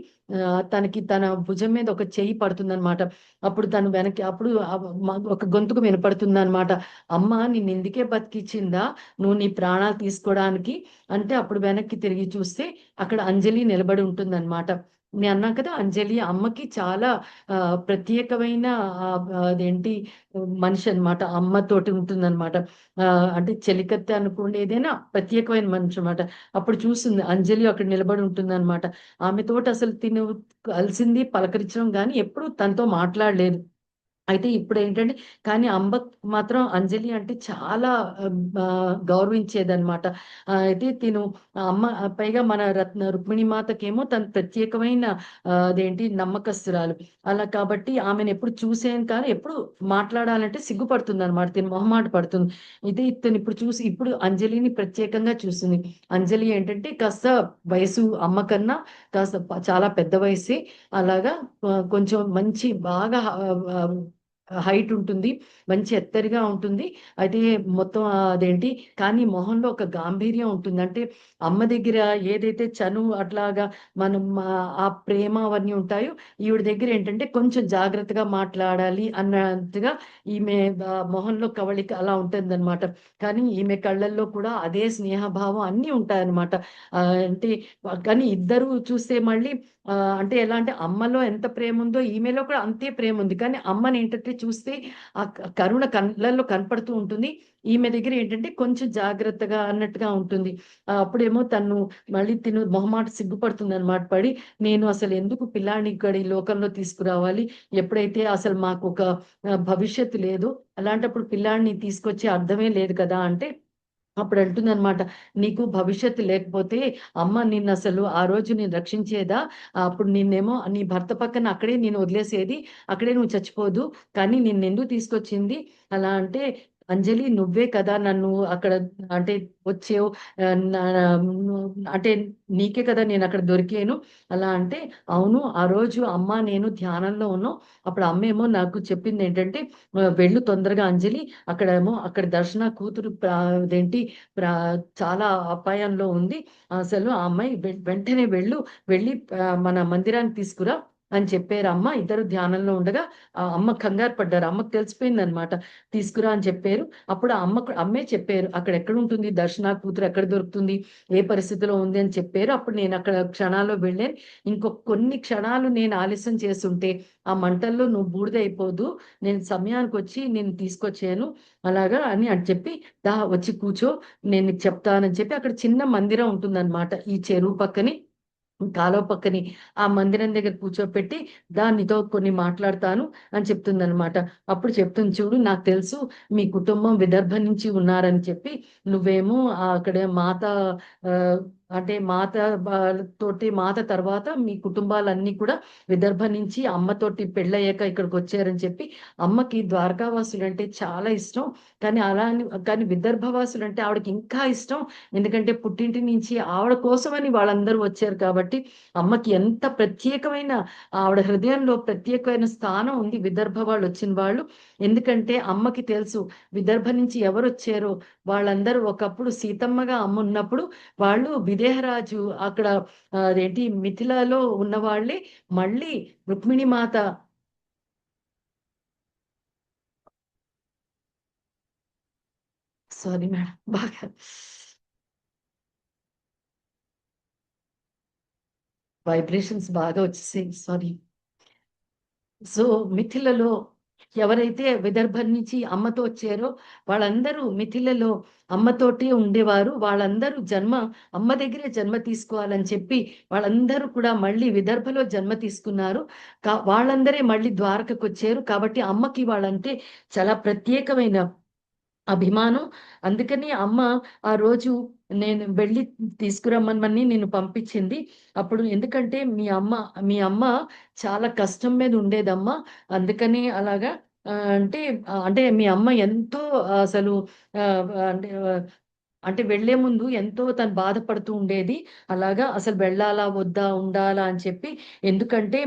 తనకి తన భుజం మీద ఒక చెయ్యి పడుతుందన్నమాట. అప్పుడు తను వెనక్కి అప్పుడు ఒక గొంతుకు వినపడుతుందన్నమాట, అమ్మ నిన్ను ఇందుకే బతికిచ్చిందా నువ్వు నీ ప్రాణాలు తీసుకోవడానికి అంటే. అప్పుడు వెనక్కి తిరిగి చూస్తే అక్కడ అంజలి నిలబడి ఉంటుందన్నమాట. నేను అన్నా కదా, అంజలి అమ్మకి చాలా ప్రత్యేకమైన అదేంటి మనిషి అనమాట. అమ్మతోటి ఉంటుందన్నమాట. అంటే చెలికత్తె అనుకోండి, ఏదైనా ప్రత్యేకమైన మనిషి అనమాట. అప్పుడు చూస్తుంది అంజలి అక్కడ నిలబడి ఉంటుందన్నమాట. ఆమెతోటి అసలు తిను కలిసింది పలకరించడం కానీ ఎప్పుడు తనతో మాట్లాడలేదు. అయితే ఇప్పుడేంటంటే కానీ అంబకు మాత్రం అంజలి అంటే చాలా గౌరవించేదనమాట. అయితే తిను అమ్మ పైగా మన రుక్మిణి మాతకేమో తను ప్రత్యేకమైన అదేంటి నమ్మకస్తురాలు. అలా కాబట్టి ఆమెను ఎప్పుడు చూసాను కానీ ఎప్పుడు మాట్లాడాలంటే సిగ్గుపడుతుందనమాట. తిను మొహమాట పడుతుంది. అయితే ఇతను ఇప్పుడు చూసి ఇప్పుడు అంజలిని ప్రత్యేకంగా చూస్తుంది. అంజలి ఏంటంటే కాస్త వయసు అమ్మ కన్నా కాస్త చాలా పెద్ద వయసే. అలాగా కొంచెం మంచి బాగా హైట్ ఉంటుంది. మంచి ఎత్తరిగా ఉంటుంది. అయితే మొత్తం అదేంటి కానీ మొహంలో ఒక గాంభీర్యం ఉంటుంది. అంటే అమ్మ దగ్గర ఏదైతే చనువు అట్లాగా మనం ఆ ప్రేమ అవన్నీ ఉంటాయో, ఈవిడ దగ్గర ఏంటంటే కొంచెం జాగ్రత్తగా మాట్లాడాలి అన్నట్టుగా ఈమె మొహంలో కవళిక అలా ఉంటుందన్నమాట. కానీ ఈమె కళ్ళల్లో కూడా అదే స్నేహభావం అన్నీ ఉంటాయన్నమాట. అంటే కానీ ఇద్దరు చూస్తే మళ్ళీ అంటే ఎలా అంటే అమ్మలో ఎంత ప్రేమ ఉందో ఈమెలో కూడా అంతే ప్రేమ ఉంది. కానీ అమ్మని ఏంటంటే చూస్తే ఆ కరుణ కళ్ళల్లో కనపడుతూ ఉంటుంది. ఈమె దగ్గర ఏంటంటే కొంచెం జాగ్రత్తగా అన్నట్టుగా ఉంటుంది. అప్పుడేమో తను మళ్ళీ మొహమాట సిగ్గుపడుతుందనమాట పడి, నేను అసలు ఎందుకు పిల్లాడిని ఇక్కడ ఈ లోకంలో తీసుకురావాలి? ఎప్పుడైతే అసలు మాకొక భవిష్యత్తు లేదు. అలాంటప్పుడు పిల్లాడిని తీసుకొచ్చే అర్థమే లేదు కదా! అంటే అప్పుడు అంటుందనమాట, "నీకు భవిష్యత్తు లేకపోతే అమ్మ నిన్నసలు ఆ రోజు నేను రక్షించేదా? అప్పుడు నిన్నేమో నీ భర్త పక్కన అక్కడే నేను వదిలేసేది. అక్కడే నువ్వు చచ్చిపోదు. కానీ నిన్నెందుకు తీసుకొచ్చింది? అలా అంటే, అంజలి నువ్వే కదా నన్ను అక్కడ అంటే వచ్చావు. నా నువ్వు అంటే నీకే కదా నేనక్కడ దొరికాను." అలా అంటే, "అవును. ఆ రోజు అమ్మ, నేను ధ్యానంలో ఉన్నాం. అప్పుడు అమ్మేమో నాకు చెప్పిందేంటంటే, వెళ్ళు తొందరగా అంజలి. అక్కడ దర్శన కూతురు అదేంటి ప్రా చాలా అపాయంలో ఉంది. అసలు ఆ అమ్మాయి వెంటనే వెళ్ళి మన మందిరానికి తీసుకురా" అని చెప్పారు అమ్మ. ఇద్దరు ధ్యానంలో ఉండగా అమ్మ కంగారు పడ్డారు. అమ్మకు తెలిసిపోయిందనమాట. తీసుకురా అని చెప్పారు. అప్పుడు అమ్మే చెప్పారు. "అక్కడెక్కడుంటుంది దర్శన కూతురు ఎక్కడ దొరుకుతుంది? ఏ పరిస్థితిలో ఉంది" అని చెప్పారు. అప్పుడు నేనక్కడ క్షణాల్లో వెళ్ళాను. కొన్ని క్షణాలు నేను ఆలస్యం చేసుంటే ఆ మంటల్లో నువ్వు బూడిదయిపోదు. నేను సమయానికొచ్చి నిన్ను తీసుకొచ్చాను. అలాగా అని చెప్పి, "దా వచ్చి కూర్చో. నేను నీకు చెప్తానని" చెప్పి అక్కడ చిన్న మందిరం ఉంటుందన్నమాట. ఈ చెరువు పక్కనే కాలువ పక్కని ఆ మందిరం దగ్గర కూర్చోపెట్టి, నీతో కొన్ని మాట్లాడతాను" అని చెప్తుందనమాట. అప్పుడు చెప్తుంది, "చూడు నాకు తెలుసు మీ కుటుంబం విదర్భ నుంచి ఉన్నారని చెప్పి, నువ్వేమో అక్కడ మాత ఆహ్, అంటే మాత తర్వాత మీ కుటుంబాలన్నీ కూడా విదర్భ నుంచి అమ్మతోటి పెళ్ళయ్యాక ఇక్కడికొచ్చారని చెప్పి, అమ్మకి ద్వారకావాసులంటే చాలా ఇష్టం. కానీ విదర్భవాసులంటే ఆవిడకి ఇంకా ఇష్టం. ఎందుకంటే పుట్టింటి నుంచి ఆవిడ కోసమని వాళ్ళందరూ వచ్చారు కాబట్టి, అమ్మకి ఎంత ప్రత్యేకమైన ఆవిడ హృదయంలో ప్రత్యేకమైన స్థానం ఉంది విదర్భ వాళ్ళొచ్చిన వాళ్ళు. ఎందుకంటే అమ్మకి తెలుసు విదర్భ నుంచి ఎవరొచ్చారో వాళ్ళందరూ ఒకప్పుడు సీతమ్మగా అమ్మున్నప్పుడు వాళ్ళు విదేహరాజు అక్కడ అదేంటి మిథిలాలో ఉన్నవాళ్ళే మళ్ళీ రుక్మిణి మాత సారీ మేడం బాగా వైబ్రేషన్స్ బాగా వచ్చేసాయి. సారీ. సో, మిథిలలో ఎవరైతే విదర్భం నుంచి అమ్మతో వచ్చారో వాళ్ళందరూ మిథిలలో అమ్మతోటే ఉండేవారు. వాళ్ళందరూ అమ్మ దగ్గరే జన్మ తీసుకోవాలని చెప్పి వాళ్ళందరూ కూడా మళ్ళీ విదర్భలో జన్మ తీసుకున్నారు. వాళ్ళందరే మళ్ళీ ద్వారకకొచ్చారు. కాబట్టి అమ్మకి వాళ్ళంటే చాలా ప్రత్యేకమైన అభిమానం. అందుకని అమ్మ ఆ రోజు నేను వెళ్లి తీసుకురమ్మనమని నిన్ను పంపించింది. అప్పుడు ఎందుకంటే మీ అమ్మ చాలా కష్టం మీద ఉండేదమ్మా. అందుకని అలాగా అంటే మీ అమ్మ ఎంతో అసలు అంటే అంటే వెళ్ళే ముందు ఎంతో తను బాధపడుతూ ఉండేది. అలాగా అసలు వెళ్ళాలా? వద్దా? ఉండాలా? అని చెప్పి. ఎందుకంటే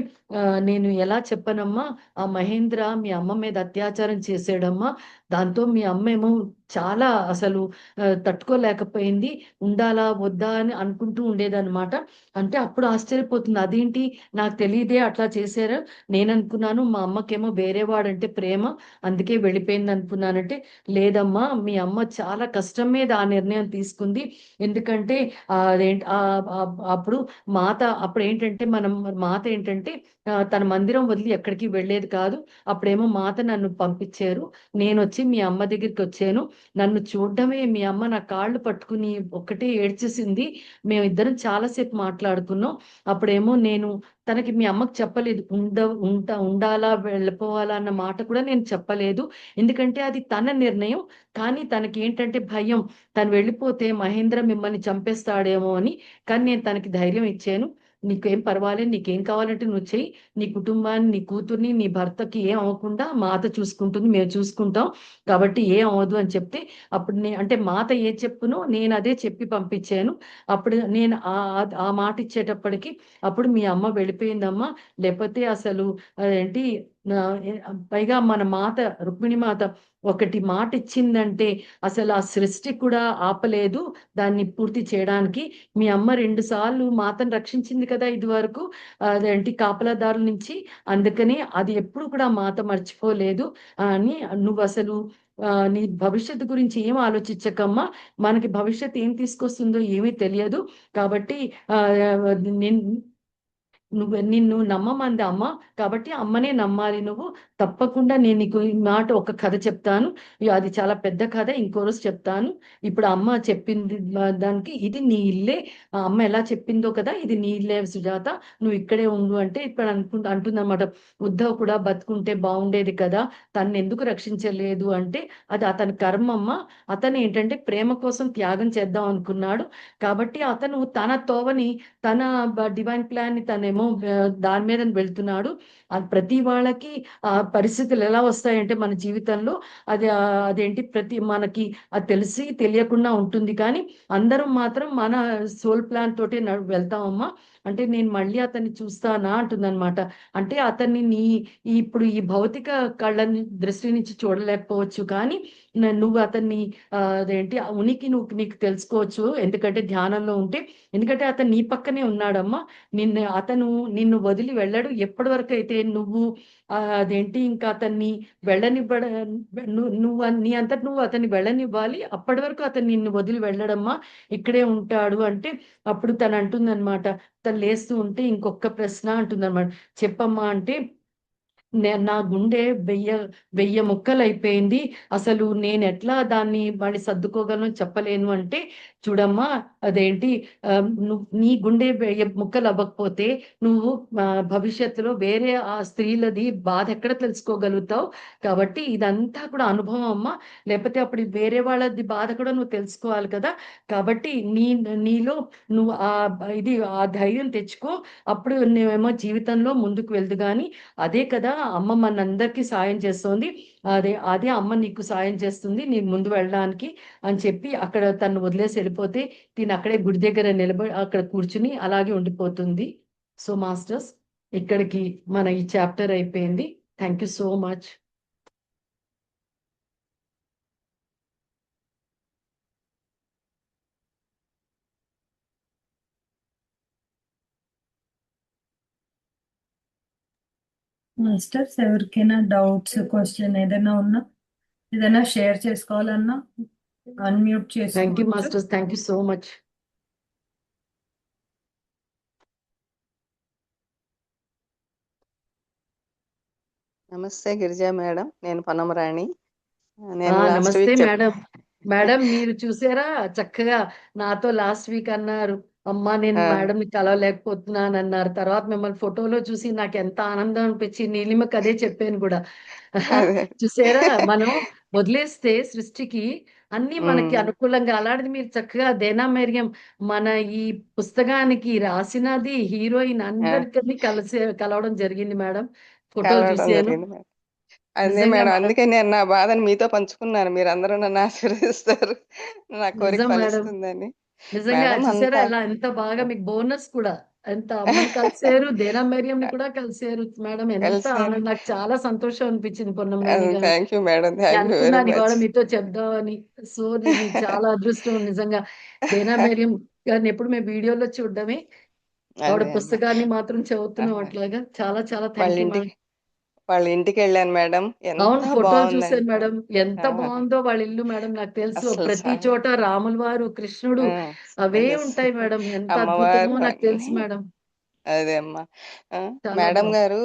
నేను ఎలా చెప్పనమ్మా, ఆ మహేంద్ర మీ అమ్మ మీద అత్యాచారం చేసాడమ్మా. దాంతో మీ అమ్మేమో చాలా అసలు తట్టుకోలేకపోయింది. ఉండాలా? వద్దా? అని అనుకుంటూ ఉండేదనమాట. అంటే అప్పుడు ఆశ్చర్యపోతుంది. అదేంటి నాకు తెలీదే అట్లా చేశారు. నేననుకున్నాను మా అమ్మకేమో వేరే వాడంటే ప్రేమ. అందుకే వెళ్ళిపోయిందనుకున్నానంటే, లేదమ్మా మీ అమ్మ చాలా కష్టం మీద ఆ నిర్ణయం తీసుకుంది. ఎందుకంటే అదేంటి అప్పుడు అప్పుడేంటంటే మాత ఏంటంటే తన మందిరం వదిలి ఎక్కడికి వెళ్ళేది కాదు. అప్పుడేమో మాత నన్ను పంపించారు. నేనొచ్చి మీ అమ్మ దగ్గరికొచ్చాను. నన్ను చూడడమే మీ అమ్మ నా కాళ్ళు పట్టుకుని ఒక్కటే ఏడ్చేసింది. మేమిద్దరం చాలా సేపు మాట్లాడుకున్నాం. అప్పుడేమో నేను తనకి మీ అమ్మకి చెప్పలేదు. ఉండాలా? వెళ్ళిపోవాలా? అన్న మాట కూడా నేను చెప్పలేదు. ఎందుకంటే అది తన నిర్ణయం. కానీ తనకేంటంటే భయం. తను వెళ్ళిపోతే మహేంద్ర మిమ్మల్ని చంపేస్తాడేమో అని. కానీ నేను తనకి ధైర్యం ఇచ్చాను. "నీకేం పర్వాలేదు. నీకేం కావాలంటే నువ్వు చెయ్యి. నీ కుటుంబాన్ని, నీ కూతుర్ని, నీ భర్తకి ఏం అవ్వకుండా మాత చూసుకుంటుంది. మేము చూసుకుంటాం. కాబట్టి ఏం అవ్వదు" అని చెప్తే అప్పుడు అంటే మాత ఏది చెప్పునో నేనదే చెప్పి పంపించాను. అప్పుడు నేను ఆ మాట ఇచ్చేటప్పటికి అప్పుడు మీ అమ్మ వెళ్ళిపోయిందమ్మా. లేపోతే అసలు అదేంటి పైగా మన మాత రుక్మిణి మాత ఒకటి మాట ఇచ్చిందంటే అసలు ఆ సృష్టి కూడా ఆపలేదు దాన్ని పూర్తి చేయడానికి. మీ అమ్మ 2 సార్లు మాతను రక్షించింది కదా ఇదివరకు. అదేంటి కాపలాదారుల నుంచి. అందుకని అది ఎప్పుడు కూడా మాత మర్చిపోలేదు అని. నువ్వసలు నీ భవిష్యత్తు గురించి ఏం ఆలోచించకమ్మా. మనకి భవిష్యత్తు ఏం తీసుకొస్తుందో ఏమీ తెలియదు. కాబట్టి ఆహ్, నిన్ నిన్ను నమ్మమంది అమ్మ, కాబట్టి అమ్మనే నమ్మాలి నువ్వు. తప్పకుండా నేను నీకు ఈ మాట ఒక కథ చెప్తాను. అది చాలా పెద్ద కథ, ఇంకో రోజు చెప్తాను. ఇప్పుడు అమ్మ చెప్పింది దానికి ఇది నీ ఇల్లే. ఆ అమ్మ ఎలా చెప్పిందో కదా, ఇది నీ ఇల్లే సుజాత, నువ్వు ఇక్కడే ఉండు అంటే ఇప్పుడు అంటుందన్నమాట. ఉద్ధవ్ కూడా బతుకుంటే బాగుండేది కదా, తను ఎందుకు రక్షించలేదు అంటే అది అతని కర్మమ్మ. అతను ఏంటంటే ప్రేమ కోసం త్యాగం చేద్దాం అనుకున్నాడు. కాబట్టి అతను తన తోవని, తన డివైన్ ప్లాన్ ని తనేమో దాని మీద వెళ్తున్నాడు. అది ప్రతి వాళ్ళకి ఆ పరిస్థితులు ఎలా వస్తాయంటే మన జీవితంలో అదేంటి ప్రతి మనకి అది తెలిసి తెలియకుండా ఉంటుంది. కానీ అందరం మాత్రం మన సోల్ ప్లాన్ తోటి వెళ్తామమ్మా. అంటే నేను మళ్ళీ అతన్ని చూస్తానా అంటుందన్నమాట. అంటే అతన్ని ఇప్పుడు ఈ భౌతిక కళ్ళని దృష్టి నుంచి చూడలేకపోవచ్చు, కానీ నువ్వు అతన్ని అదేంటి ఆ ఉనికి నీకు తెలుసుకోవచ్చు, ఎందుకంటే ధ్యానంలో ఉంటే. ఎందుకంటే అతను నీ పక్కనే ఉన్నాడమ్మా. అతను నిన్ను వదిలి వెళ్ళడు. ఎప్పటి వరకు అయితే నువ్వు అదేంటి ఇంకా అతన్ని వెళ్ళనివ్వడ, నువ్వు నీ అంతటి నువ్వు అతన్ని వెళ్ళనివ్వాలి. అప్పటి వరకు అతను నిన్ను వదిలి వెళ్ళడమ్మా, ఇక్కడే ఉంటాడు అంటే. అప్పుడు తను అంటుందన్నమాట, తను లేస్తూ ఉంటే ఇంకొక ప్రశ్న అంటుందన్నమాట. చెప్పమ్మా అంటే, నా గుండె వెయ్యి ముక్కలు అయిపోయింది. అసలు నేను ఎట్లా దాన్ని మళ్ళీ సర్దుకోగలను చెప్పలేను అంటే, చూడమ్మా అదేంటి నీ గుండె వెయ్యి ముక్కలు అవ్వకపోతే నువ్వు భవిష్యత్తులో వేరే ఆ స్త్రీలది బాధ ఎక్కడ తెలుసుకోగలుగుతావు. కాబట్టి ఇదంతా కూడా అనుభవం అమ్మా. లేకపోతే అప్పుడు వేరే వాళ్ళది బాధ కూడా నువ్వు తెలుసుకోవాలి కదా. కాబట్టి నీలో నువ్వు ఆ ధైర్యం తెచ్చుకో. అప్పుడు నువ్వేమో జీవితంలో ముందుకు వెళ్దు. కానీ అదే కదా అమ్మ మనందరికీ సాయం చేస్తోంది. అదే అదే అమ్మ నీకు సాయం చేస్తుంది నీ ముందు వెళ్ళడానికి అని చెప్పి అక్కడ తను వదిలేసి వెళ్ళిపోతే, తిని అక్కడే గుడి దగ్గర నిలబడి అక్కడ కూర్చుని అలాగే ఉండిపోతుంది. సో మాస్టర్స్, ఇక్కడికి మన ఈ చాప్టర్ అయిపోయింది. Thank you so much. Masters ఎవరికైనా డౌట్స్, క్వశ్చన్ ఏదైనా ఉన్నా, ఏదైనా షేర్ చేసుకోవాలన్నా అన్మ్యూట్ థ్యాంక్ యూ చేసుకోవచ్చు. Masters, thank you so much. నమస్తే గిరిజా మేడం, నేను పనమరాణి. నేను లాస్ట్ నమస్తే వీక్ మేడం. మేడం మీరు చూసారా, చక్కగా నాతో లాస్ట్ వీక్ అన్నారు, అమ్మా నేను మేడం ని కలవలేకపోతున్నాను అన్నారు. తర్వాత మిమ్మల్ని ఫోటోలో చూసి నాకు ఎంత ఆనందం అనిపించి నీలిమకి అదే చెప్పాను కూడా. చూసారా, మనం వదిలేస్తే సృష్టికి అన్ని మనకి అనుకూలంగా, అలాంటిది మీరు చక్కగా దేనా మేరియం మన ఈ పుస్తకానికి రాసినది హీరోయిన్ అందరికీ కలవడం జరిగింది మేడం. ఫోటోలు కలవడం చూసాను. జరిగింది మేడం. అదే నిజంగా మేడం, మేడం. అందుకే నేను నా బాధను మీతో పంచుకున్నాను. మీరు అందరూ నన్ను ఆశీర్వదిస్తారు, నా కోరిక నిజం మేడం, ఫలిస్తుందని. నిజంగా మేడం చూసారా అంతా ఎలా ఎంత బాగా మీకు బోనస్ కూడా, ఎంత అమ్మని కలిసారు, దేనా మేరియం ని కూడా కలిసారు మేడం. ఎంత కలిసారు. నాకు చాలా సంతోషం అనిపించింది పొన్నంరాణి గారు. Thank you madam, thank you very అనుకున్నాను మచ్. ఇవాళ మీతో చెప్దామని. సో మీకు చాలా అదృష్టం నిజంగా. దేనా మేరియం గారిని ఎప్పుడు మేము వీడియోలో చూడడమే, ఆవిడ అదే అమ్మా. పుస్తకాన్ని మాత్రం చదువుతున్నాం. అట్లాగా చాలా చాలా థ్యాంక్ యూ మేడం. వాళ్ళ ఇంటికి వెళ్ళాను మేడం, అవును, ఎంత ఫోటోలు చూసాను బాగుందంటే మేడం. ఎంత బాగుందో వాళ్ళ ఇల్లు మేడం. నాకు తెలుసు అసలు ప్రతి చోట రాముల వారు, కృష్ణుడు అవే ఉంటాయి మేడం. ఎంత అమ్మవారు అద్భుతమో నాకు తెలుసు మేడం. అదే అమ్మా. చాలా మేడం బాగుంది. గారు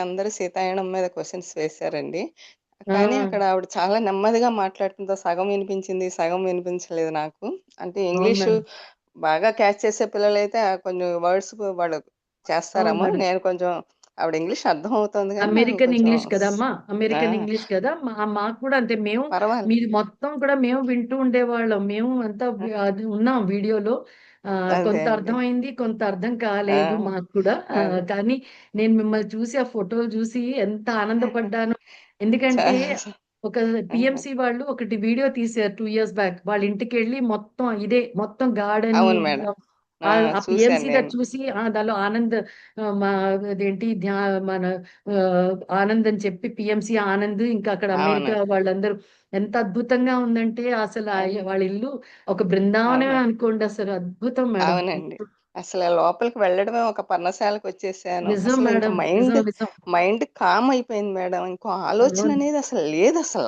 అందరూ సీతాయనం మీద క్వశ్చన్స్ వేశారండి. ఆ, కానీ అక్కడ ఆవిడ చాలా నెమ్మదిగా మాట్లాడుతుందో సగం వినిపించింది, సగం వినిపించలేదు నాకు. అంటే అవును ఇంగ్లీషు మేడం. బాగా క్యాచ్ చేసే పిల్లలైతే కొంచెం వర్డ్స్ వాళ్ళు అవును చేస్తారేమో. మేడం. నేను కొంచెం ఆవిడ ఇంగ్లీష్ అర్థం అవుతుంది కానీ నాకు అమెరికన్ కొంచెం ఇంగ్లీష్ కదమ్మా, అమెరికన్ ఇంగ్లీష్ కదా. మాకు కూడా అంతే. మేము పర్వాలేదు. మీది మొత్తం కూడా మేము వింటూ ఉండేవాళ్ళం. మేము అంతా అది ఉన్నాం వీడియోలో. అదే కొంత అండి. అర్థమైంది, కొంత అర్థం కాలేదు మాకు కూడా. అదే కానీ నేను మిమ్మల్ని చూసి ఆ ఫోటోలు చూసి ఎంత ఆనందపడ్డాను. ఎందుకంటే చాలా ఒక పిఎంసి వాళ్ళు ఒకటి వీడియో తీశారు 2 years బ్యాక్. వాళ్ళ ఇంటికి వెళ్ళి మొత్తం ఇదే మొత్తం అవును మేడం, గార్డెన్, ఆ చూశాను పిఎంసి నేను. చూసి దానిలో ఆనంద్ మా అదేంటి మన ఆనంద్ అని చెప్పి పిఎంసి ఆనంద్, ఇంకా అక్కడ అవును అమెరికా వాళ్ళందరూ ఎంత అద్భుతంగా ఉందంటే అసలు వాళ్ళ ఇల్లు ఒక బృందావనమే అవును అనుకోండి. అసలు అద్భుతం మేడం. అవునండి. అసలు లోపలికి వెళ్ళడమే ఒక పర్ణశాలకు వచ్చేసాను. నిజం అసలు ఇంకా మేడం, మైండ్ నిజం నిజం. మైండ్ కామ్ అయిపోయింది మేడం. ఇంకో ఆలోచన అవును. అనేది అసలు లేదసల.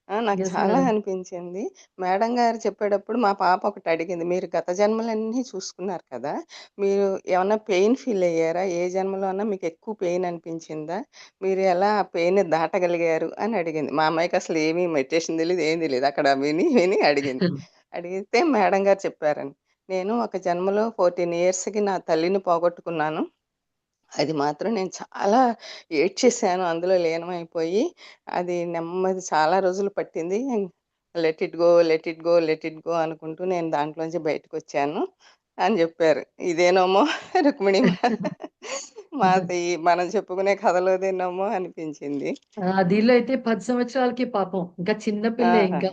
నాకు ఎస్ చాలా మేడం. అనిపించింది. మేడం గారు చెప్పేటప్పుడు మా పాప ఒకటి అడిగింది. "మీరు గత జన్మలన్నీ చూసుకున్నారు కదా! మీరు ఏమన్నా పెయిన్ ఫీల్ అయ్యారా? ఏ జన్మలో అన్నా మీకు ఎక్కువ పెయిన్ అనిపించిందా? మీరు ఎలా ఆ పెయిన్‌ని దాటగలిగారు?" అని అడిగింది. మా అమ్మాయికి అసలు ఏమీ మెడిటేషన్ తెలీదు, ఏం తెలీదు. అక్కడ విని, విని అడిగింది. అడిగితే మేడం గారు చెప్పారండి. "నేను ఒక జన్మలో 14 ఇయర్స్‌కి నా తల్లిని పోగొట్టుకున్నాను. అది మాత్రం నేను చాలా ఏడ్చేసాను. అందులో లీనమైపోయి, అది నెమ్మది చాలా రోజులు పట్టింది. Let it go, let it go, let it go అనుకుంటూ నేను దాంట్లోంచి బయటకొచ్చాను" అని జెప్పారు. ఇదేనేమో రుక్మిణి మాది మనం చెప్పుకునే కథలోదేనేమో అనిపించింది. దీనిలో అయితే 10 సంవత్సరాలకి పాపం ఇంకా చిన్న పిల్లే ఆహా! ఇంకా.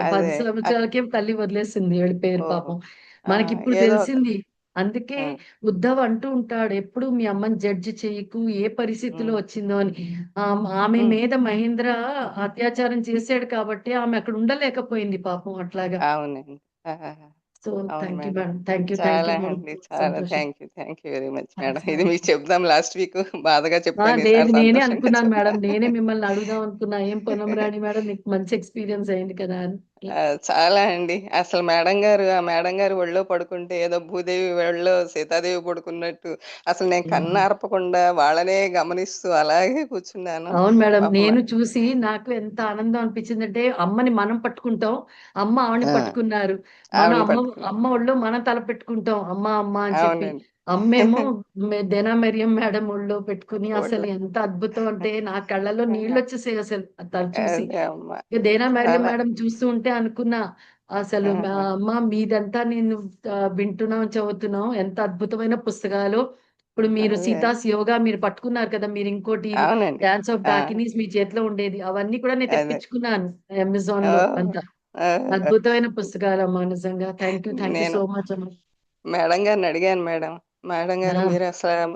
10 అదే. సంవత్సరాలకే తల్లి వదిలేసింది, వెళ్ళిపోయారు ఓహో! పాపం. ఆ! మనకిప్పుడు ఏదో ఒక తెలిసింది. అందుకే ఆ! ఉద్ధవ్ అంటూ ఉంటాడు, ఎప్పుడు మీ అమ్మని జడ్జి చేయకు, ఏ పరిస్థితిలో హ్మ్. వచ్చిందో అని. ఆమె హ్మ్. మీద మహేంద్ర అత్యాచారం చేశాడు కాబట్టి ఆమె అక్కడ ఉండలేకపోయింది పాపం అట్లాగా. అవునండి. ఆహాహా! సో అవును thank you madam. Madam, thank you చాలా మేడం. అండి. చాలా సంతోషం. Thank you very much madam. అసలు ఇది మీకు చెప్దాం లాస్ట్ వీక్ బాధగా చెప్పాను. లేదు, ఈసారి నేనే సంతోషంగా అనుకున్నాను మేడం, చెప్పాను. నేనే మిమ్మల్ని అడుగుదాం అనుకున్నా, ఏం పొన్నం రాణి మేడం నీకు మంచి ఎక్స్పీరియన్స్ అయింది కదా అని. చాలా అండి. అసలు ఆ మేడం గారు ఒళ్ళో పడుకుంటే ఏదో భూదేవి ఒళ్ళో సీతాదేవి పడుకున్నట్టు అసలు నేను కన్నార్పకుండా వాళ్ళనే గమనిస్తూ అలాగే కూర్చున్నాను. అవును మేడం, పాపం నేను చూసి నాకు ఎంత ఆనందం అనిపించిందంటే, అమ్మని మనం పట్టుకుంటాం, అమ్మ ఆవిడని ఆ! పట్టుకున్నారు. మనం ఆవిడని అమ్మ పట్టుకుని అమ్మ ఒళ్ళో మనం తల పెట్టుకుంటాం, అమ్మ అమ్మ అని చెప్పి. అవునండి. అమ్మేమో దేనా మెరియం మేడం ఒళ్ళో పెట్టుకుని, అసలు ఒళ్ళో ఎంత అద్భుతం అంటే నా కళ్ళలో నీళ్ళు వచ్చేసాయి అసలు అది చూసి. అదే అమ్మ. ఇక దేనా మెరియం చాలా మేడం చూస్తూ ఉంటే అనుకున్నా, అసలు ఆహా! అమ్మ మీదంతా నేను వింటున్నాం, చదువుతున్నాం, ఎంత అద్భుతమైన పుస్తకాలు. ఇప్పుడు మీరు అదే. సీతాస్ యోగా మీరు పట్టుకున్నారు కదా, మీరు ఇంకోటి అవునండి. డాన్స్ ఆఫ్ ఆ! డాకినీస్ మీ చేతిలో ఉండేది, అవన్నీ కూడా నేను అదే. తెప్పించుకున్నాను అమెజాన్ లో ఓహ్! అంతా. ఓహ్! అద్భుతమైన పుస్తకాలమ్మా, నిజంగా థ్యాంక్ యూ నేను సో మచ్ అమ్మా. మేడం గారిని అడిగాను మేడం. మేడం గారు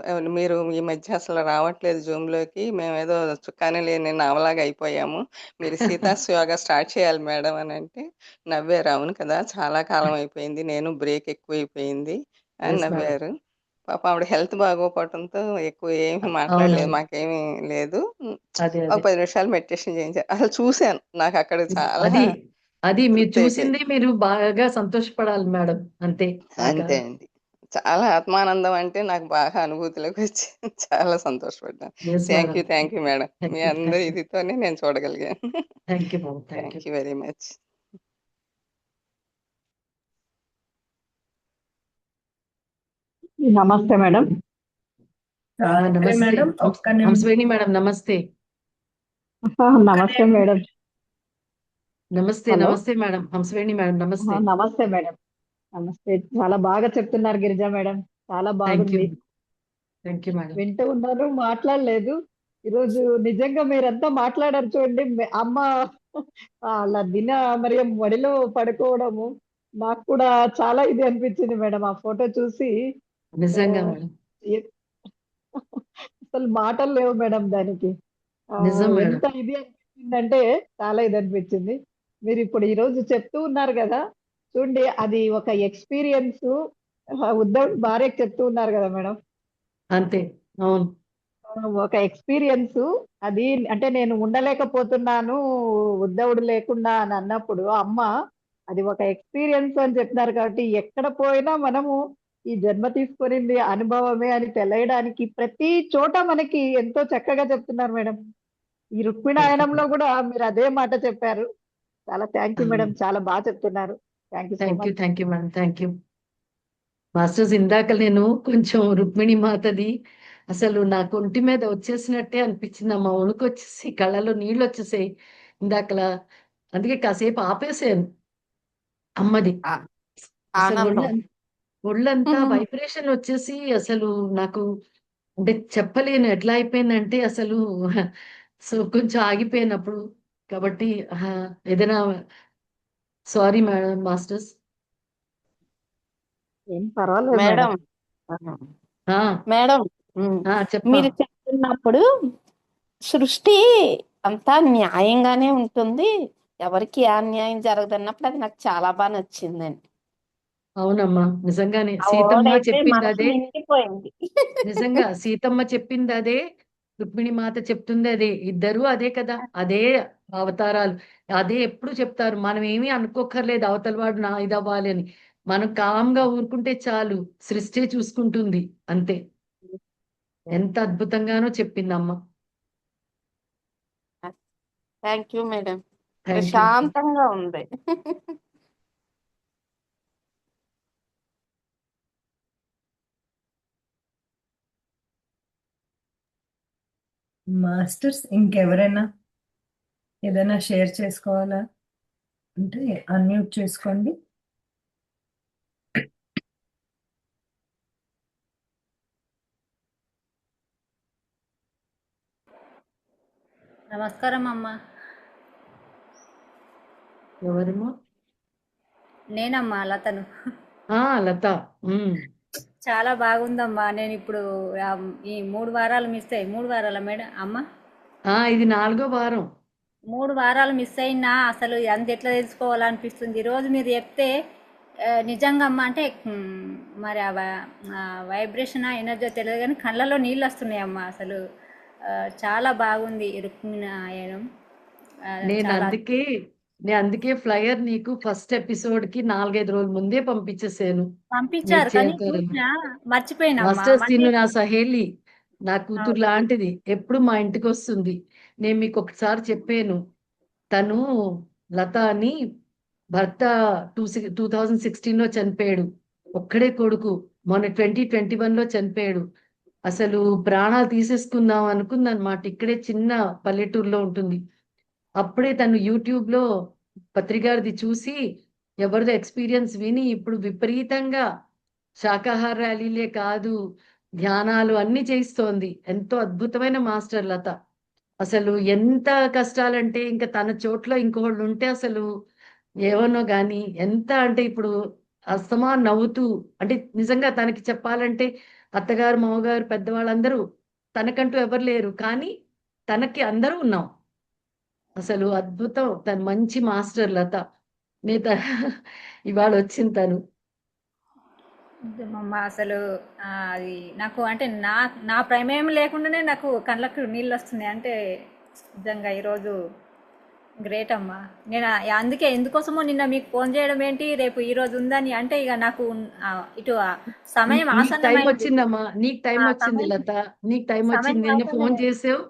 ఆ, మీరు ఈ మధ్య అసలు రావట్లేదు జూమ్‌లోకి. మేమేదో చుక్కాని లేని నావలాగా అయిపోయాము. మీరు సీతాస్ యోగా స్టార్ట్ చేయాలి మేడం అనంటే నవ్వారు. అవును కదా! చాలా కాలం అయిపోయింది. నేను బ్రేక్ ఎక్కువైపోయింది అని ఎస్ మేడం. నవ్వారు. పాపం ఆవిడ హెల్త్ బాగోపోవటంతో ఎక్కువ ఏమి మాట్లాడలేదు. అవునవును. మాకేమీ లేదు. అదే ఒక అదే 10 నిమిషాలు మెడిటేషన్ చేయించారు. అసలు చూసాను. నాకక్కడ చాలా అది అది మీరు తృప్తి అయిపోయింది. చూసింది మీరు బాగా సంతోషపడాలి మేడం, అంతే. నాకు అంతే అండి. చాలా ఆత్మానందం అంటే నాకు బాగా అనుభూతిలోకొచ్చింది. చాలా సంతోషపడ్డాను. Yes madam. Thank you madam. మీ అందరి థ్యాంక్ యూ ఇదితోనే నేను చూడగలిగాను. Madam, thank you. Thank you very much. నమస్తే మేడం. గాయత్రి నమస్తే మేడం ఒక్క నిమిషం. హంసవేణి మేడం, నమస్తే. నమస్తే మేడం. నమస్తే హలో. నమస్తే మేడం, హంసవేణి మేడం, నమస్తే. నమస్తే మేడం. నమస్తే. చాలా బాగా చెప్తున్నారు గిరిజా మేడం. చాలా థ్యాంక్ యూ బాగుంది. మేడం. వింటూ ఉన్నాను, మాట్లాడలేదు. ఈరోజు నిజంగా మీరంతా మాట్లాడారు చూడండి. అమ్మ అలా మరి ఒడిలో పడుకోవడము నాకు కూడా చాలా ఇది అనిపించింది మేడం. ఆ ఫోటో చూసి ఆ, నిజంగా మేడం. ఎ- అసలు మాటలు లేవు మేడం దానికి. నిజం మేడం. ఎంత ఇది అనిపించిందంటే చాలా ఇది అనిపించింది. మీరు ఇప్పుడు ఈ రోజు చెప్తూ ఉన్నారు కదా, చూడండి అది ఒక ఎక్స్పీరియన్స్. ఉద్ధవ్ భార్యకి చెప్తూ ఉన్నారు కదా మేడం. అంతే. అవును. ఒక ఎక్స్పీరియన్స్. అది అంటే నేను ఉండలేకపోతున్నాను ఉద్ధవుడు లేకుండా అని అన్నప్పుడు అమ్మ అది ఒక ఎక్స్పీరియన్స్ అని చెప్తున్నారు కాబట్టి ఎక్కడ పోయినా మనము ఈ జన్మ తీసుకునింది అనుభవమే అని తెలియడానికి ప్రతి చోట మనకి ఎంతో చక్కగా చెప్తున్నారు మేడం. ఈ రుక్మిణాయనంలో కూడా మీరు అదే మాట చెప్పారు. చాలా థ్యాంక్ యూ మేడం. చాలా బాగా చెప్తున్నారు. Thank you so much. Thank you madam, thank you. Masters, ఇందాక నేను కొంచెం రుక్మిణి మాతది అసలు నాకు ఒంటి మీద వచ్చేసినట్టే అనిపించింది అమ్మా, వణుకొచ్చేసి కళ్ళలో నీళ్ళు వచ్చేసాయి ఇందాకలా. అందుకే కాసేపు ఆపేసాను అమ్మది. ఆ- అసలు ఆనందం. ఒళ్ళంతా వైబ్రేషన్ వచ్చేసి అసలు నాకు అంటే చెప్పలేను ఎట్లా అయిపోయిందంటే అసలు. సో కొంచెం ఆగిపోయినప్పుడు కాబట్టి ఏదైనా సారీ మేడం మాస్టర్స్. ఏం పర్వాలేదు మేడం. మేడం ఆ మేడం ఉమ్, చెప్పా. మీరు చెప్తున్నప్పుడు సృష్టి అంతా న్యాయంగానే ఉంటుంది, ఎవరికి ఏ అన్యాయం జరగదన్నప్పుడు అది నాకు చాలా బాగా నచ్చిందండి. అవునమ్మా, నిజంగానే ఆ సీతమ్మ ఓడైతే చెప్పింది మనసు అదే. నిండిపోయింది. నిజంగా సీతమ్మ చెప్పింది అదే. రుక్మిణి మాత చెప్తుంది అదే, ఇద్దరు అదే కదా, అదే అవతారాలు, అదే ఎప్పుడు చెప్తారు. మనం ఏమీ అనుకోకర్లేదు అవతల వాడు నా ఇది అవ్వాలి అని. మనం కామ్గా ఊరుకుంటే చాలు, సృష్టి చూసుకుంటుంది అంతే. ఎంత అద్భుతంగానో చెప్పిందమ్మ. Thank you madam. Thank you. ప్రశాంతంగా ఉంది. మాస్టర్స్ ఇంకెవరైనా ఏదైనా షేర్ చేసుకోవాలా అంటే అన్మ్యూట్ చేసుకోండి. నమస్కారం అమ్మ. ఎవరమ్మా? నేనమ్మా లతను. లత. చాలా బాగుందమ్మా. నేను ఇప్పుడు ఈ 3 వారాలు మిస్ అయ్యి 3 వారాల మేడం అమ్మ ఇది 4వ వారం. 3 వారాలు మిస్ అయినా అసలు ఎంత ఎట్లా తెలుసుకోవాలనిపిస్తుంది. ఈరోజు మీరు చెప్తే నిజంగా అమ్మ అంటే మరి ఆ వైబ్రేషన్ ఎనర్జీ తెలియదు కానీ కళ్ళలో నీళ్ళు వస్తున్నాయి అమ్మ. అసలు చాలా బాగుంది రుక్మిణాయనం. నేను చాలా అందుకే ఫ్లయర్ నీకు ఫస్ట్ ఎపిసోడ్ కి 4-5 రోజుల ముందే పంపించేసాను. పంపించారు కానీ చూసినా మర్చిపోయినమ్మా. మాస్టర్స్ మళ్ళీ తిను నా సహేలి, నా కూతురు లాంటిది, ఎప్పుడు మా ఇంటికి వస్తుంది. నేను మీకు ఒకసారి చెప్పాను, తను లత అని భర్త 2016లో చనిపోయాడు, ఒక్కడే కొడుకు. మొన్న 2021లో చనిపోయాడు. అసలు ప్రాణాలు తీసేసుకుందాం అనుకుందన్నమాట. ఇక్కడే చిన్న పల్లెటూరులో ఉంటుంది. అప్పుడే తను యూట్యూబ్ లో పత్రికారిది చూసి ఎవరిదో ఎక్స్పీరియన్స్ విని ఇప్పుడు విపరీతంగా శాకాహార ర్యాలీలే కాదు, ధ్యానాలు అన్ని చేస్తోంది. ఎంతో అద్భుతమైన మాస్టర్ లత. అసలు ఎంత కష్టాలంటే ఇంకా తన చోట్ల ఇంకోళ్ళు ఉంటే అసలు ఏమనో గాని, ఎంత అంటే ఇప్పుడు అస్తమా నవ్వుతూ, అంటే నిజంగా తనకి చెప్పాలంటే అత్తగారు, మామగారు, పెద్దవాళ్ళందరూ తనకంటూ ఎవరు లేరు, కానీ తనకి అందరూ ఉన్నాం. అసలు అద్భుతం. తను మంచి మాస్టర్ లత. ఇవాళ వచ్చింది తను. అమ్మ అసలు అది నాకు అంటే నా ప్రమేయం లేకుండానే నాకు కళ్ళకు నీళ్ళు వస్తున్నాయి. అంటే నిజంగా ఈరోజు గ్రేట్ అమ్మా. నేను అందుకే ఎందుకోసమో నిన్న మీకు ఫోన్ చేయడం ఏంటి, రేపు ఈ రోజు ఉందని, అంటే ఇక నాకు ఇటు సమయం టైం ఆసన్నమైంది. వచ్చిందమ్మా, నీకు టైం వచ్చింది సమయం లత, నీకు టైం సమయం వచ్చింది. నిన్న ఫోన్ ఆసన్నమైంది. చేసావు,